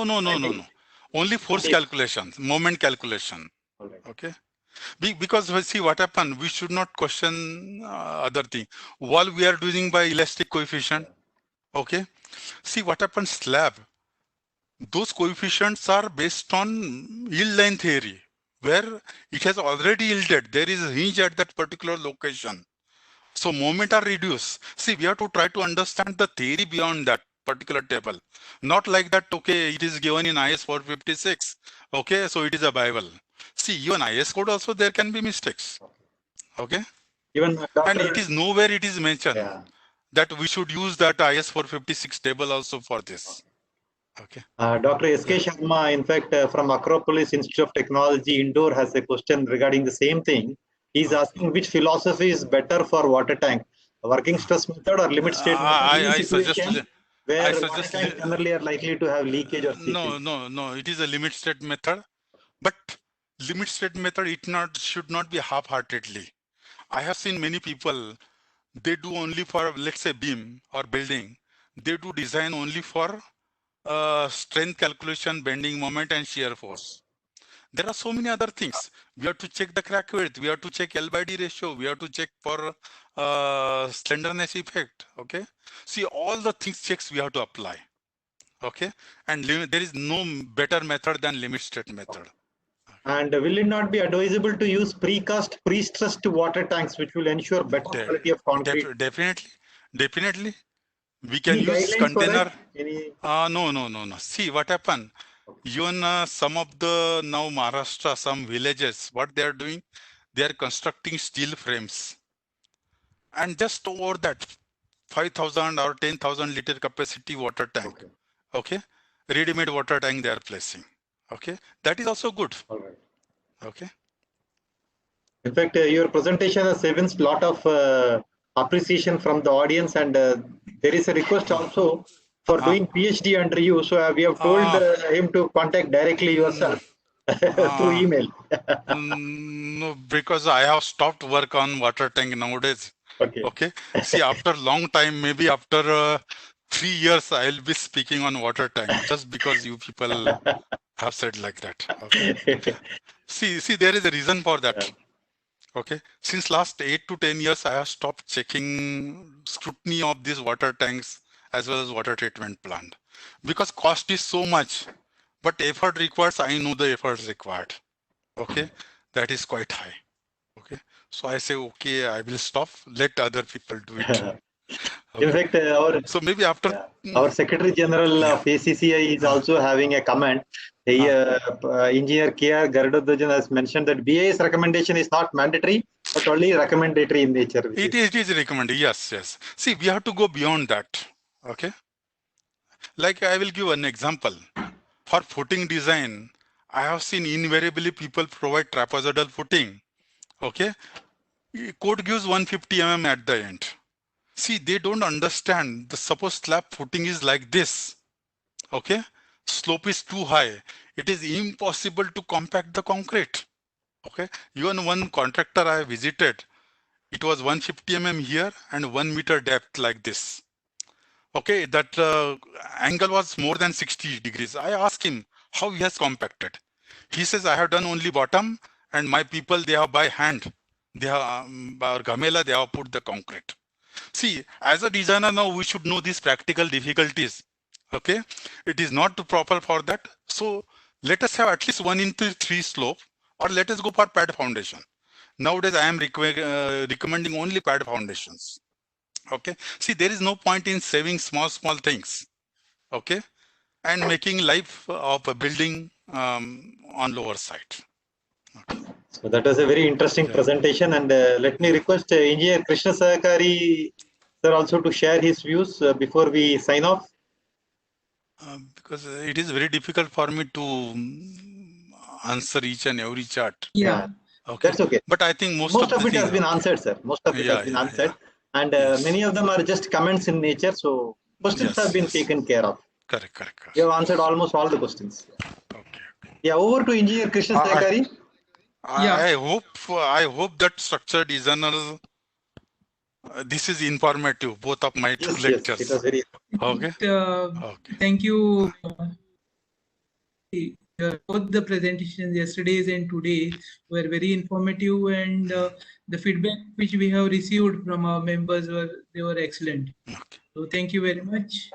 Only force calculations, moment calculation. Right. Okay. Because see what happened, we should not question other thing. While we are doing by elastic coefficient. Okay. See what happens, slab. Those coefficients are based on yield line theory, where it has already yielded. There is a hinge at that particular location. So moment are reduced. See, we have to try to understand the theory beyond that particular table. Not like that, okay, it is given in IS 456. Okay, so it is a Bible. See, even IS code also there can be mistakes. Okay. Even and it is nowhere it is mentioned that we should use that IS 456 table also for this. Okay. Dr. S.K. Sharma, in fact, from Acropolis Institute of Technology, Indore, has a question regarding the same thing. He's asking which philosophy is better for water tank, working stress method or limit state method? I suggest where water tanks generally are likely to have leakage or seepage. No. It is a limit state method, but limit state method should not be half-heartedly. I have seen many people, they do only for, let's say, beam or building. They do design only for strength calculation, bending moment, and shear force. There are so many other things. We have to check the crack width. We have to check L/D ratio. We have to check for slenderness effect. Okay. See, all the things checks we have to apply. Okay. And there is no better method than limit state method. And will it not be advisable to use precast, pre-stressed water tanks, which will ensure better quality of concrete? Definitely. We can use container. No. See what happened. Even some of the now Maharashtra, some villages, what they are doing, they are constructing steel frames. And just over that 5,000 or 10,000 liter capacity water tank. Okay. Ready-made water tank they are placing. Okay. That is also good. All right. Okay. In fact, your presentation has evinced a lot of appreciation from the audience, and there is a request also for doing PhD under you. So we have told him to contact directly yourself through email. No, because I have stopped work on water tank nowadays. Okay. Okay. See, after long time, maybe after 3 years, I'll be speaking on water tank just because you people have said like that. Okay. See, there is a reason for that. Yeah. Okay. Since last 8 to 10 years, I have stopped checking scrutiny of these water tanks as well as water treatment plant because cost is so much, but effort requires, I know the efforts required. Okay. That is quite high. Okay. So I say, okay, I will stop. Let other people do it. In fact, So maybe after our Secretary General of ACCI is also having a comment. Engineer K.R. Garudadhajan has mentioned that BIS recommendation is not mandatory, but only recommendatory in nature. It is recommended. Yes. See, we have to go beyond that. Okay. Like I will give an example. For footing design, I have seen invariably people provide trapezoidal footing. Okay. Code gives 150 mm at the end. See, they don't understand. The suppose slab footing is like this. Okay. Slope is too high. It is impossible to compact the concrete. Okay. Even one contractor I visited, it was 150 mm here and 1 meter depth like this. Okay, that angle was more than 60 degrees. I asked him how he has compacted. He says, I have done only bottom and my people, they have by hand. They have, Gamela, they have put the concrete. See, as a designer now, we should know these practical difficulties. Okay, it is not proper for that. So let us have at least 1:3 slope, or let us go for pad foundation. Nowadays, I am recommending only pad foundations. Okay, see, there is no point in saving small things. Okay, and making life of a building on lower side. Okay. So that was a very interesting presentation, and let me request Engineer Krishna Sahakari sir also to share his views before we sign off. Because it is very difficult for me to answer each and every chart. Yeah. Okay. That's okay. But I think most of it has been answered, sir. Most of it has been answered. And many of them are just comments in nature. So questions have been taken care of. Correct. You have answered almost all the questions. Okay. Yeah, over to Engineer Krishna Sahakari. I hope that structured designer, this is informative, both of my two lectures. It was very okay. Thank you. Both the presentations yesterday's and today were very informative, and the feedback which we have received from our members were excellent. Okay. So thank you very much.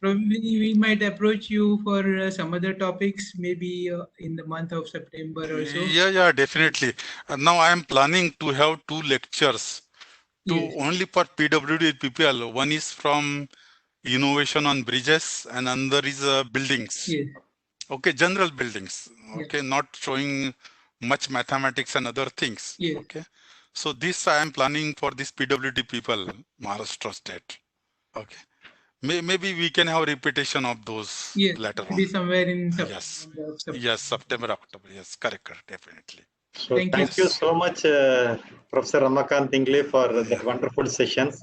Probably we might approach you for some other topics, maybe in the month of September or so. Yeah, definitely. Now I am planning to have 2 lectures, only for PWD PPL. One is from innovation on bridges, and another is buildings. Yes. Okay, general buildings. Okay, not showing much mathematics and other things. Yes. Okay, so this I am planning for this PWD people, Maharashtra state. Okay, maybe we can have repetition of those later on. Maybe somewhere in September. Yes, September, October. Yes, correct, definitely. So thank you so much, Professor Ramakant Ingle, for the wonderful sessions.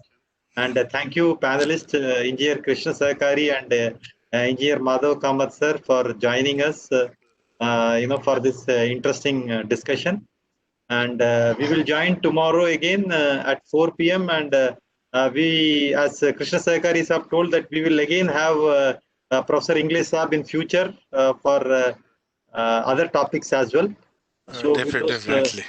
And thank you, panelists, Engineer Krishna Sahakari and Engineer Madhav Kamath sir, for joining us, for this interesting discussion. And we will join tomorrow again at 4 p.m. And we, as Krishna Sahakari sir told, that we will again have Professor English sir in future for other topics as well. So definitely.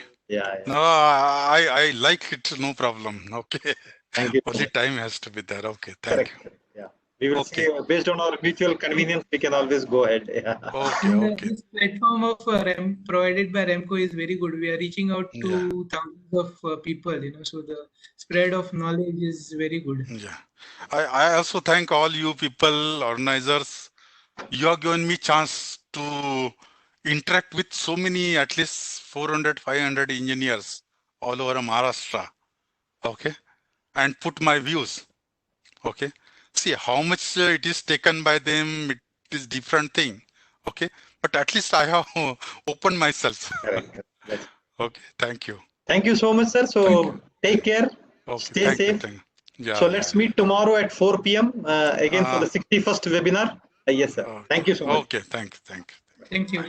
No, I like it. No problem. Okay. Thank you. Only time has to be there. Okay. Thank you. Yeah. We will see, based on our mutual convenience, we can always go ahead. Okay. This platform of provided by Remco is very good. We are reaching out to thousands of people, so the spread of knowledge is very good. Yeah. I also thank all you people, organizers. You have given me chance to interact with so many, at least 400, 500 engineers all over Maharashtra. Okay. And put my views. Okay. See how much it is taken by them. It is different thing. Okay. But at least I have opened myself. Okay. Thank you. Thank you so much, sir. So take care. Okay. Stay safe. Yeah, so let's meet tomorrow at 4 p.m. Again for the 61st webinar. Yes, sir. Thank you so much. Okay. Thank you. Thank you.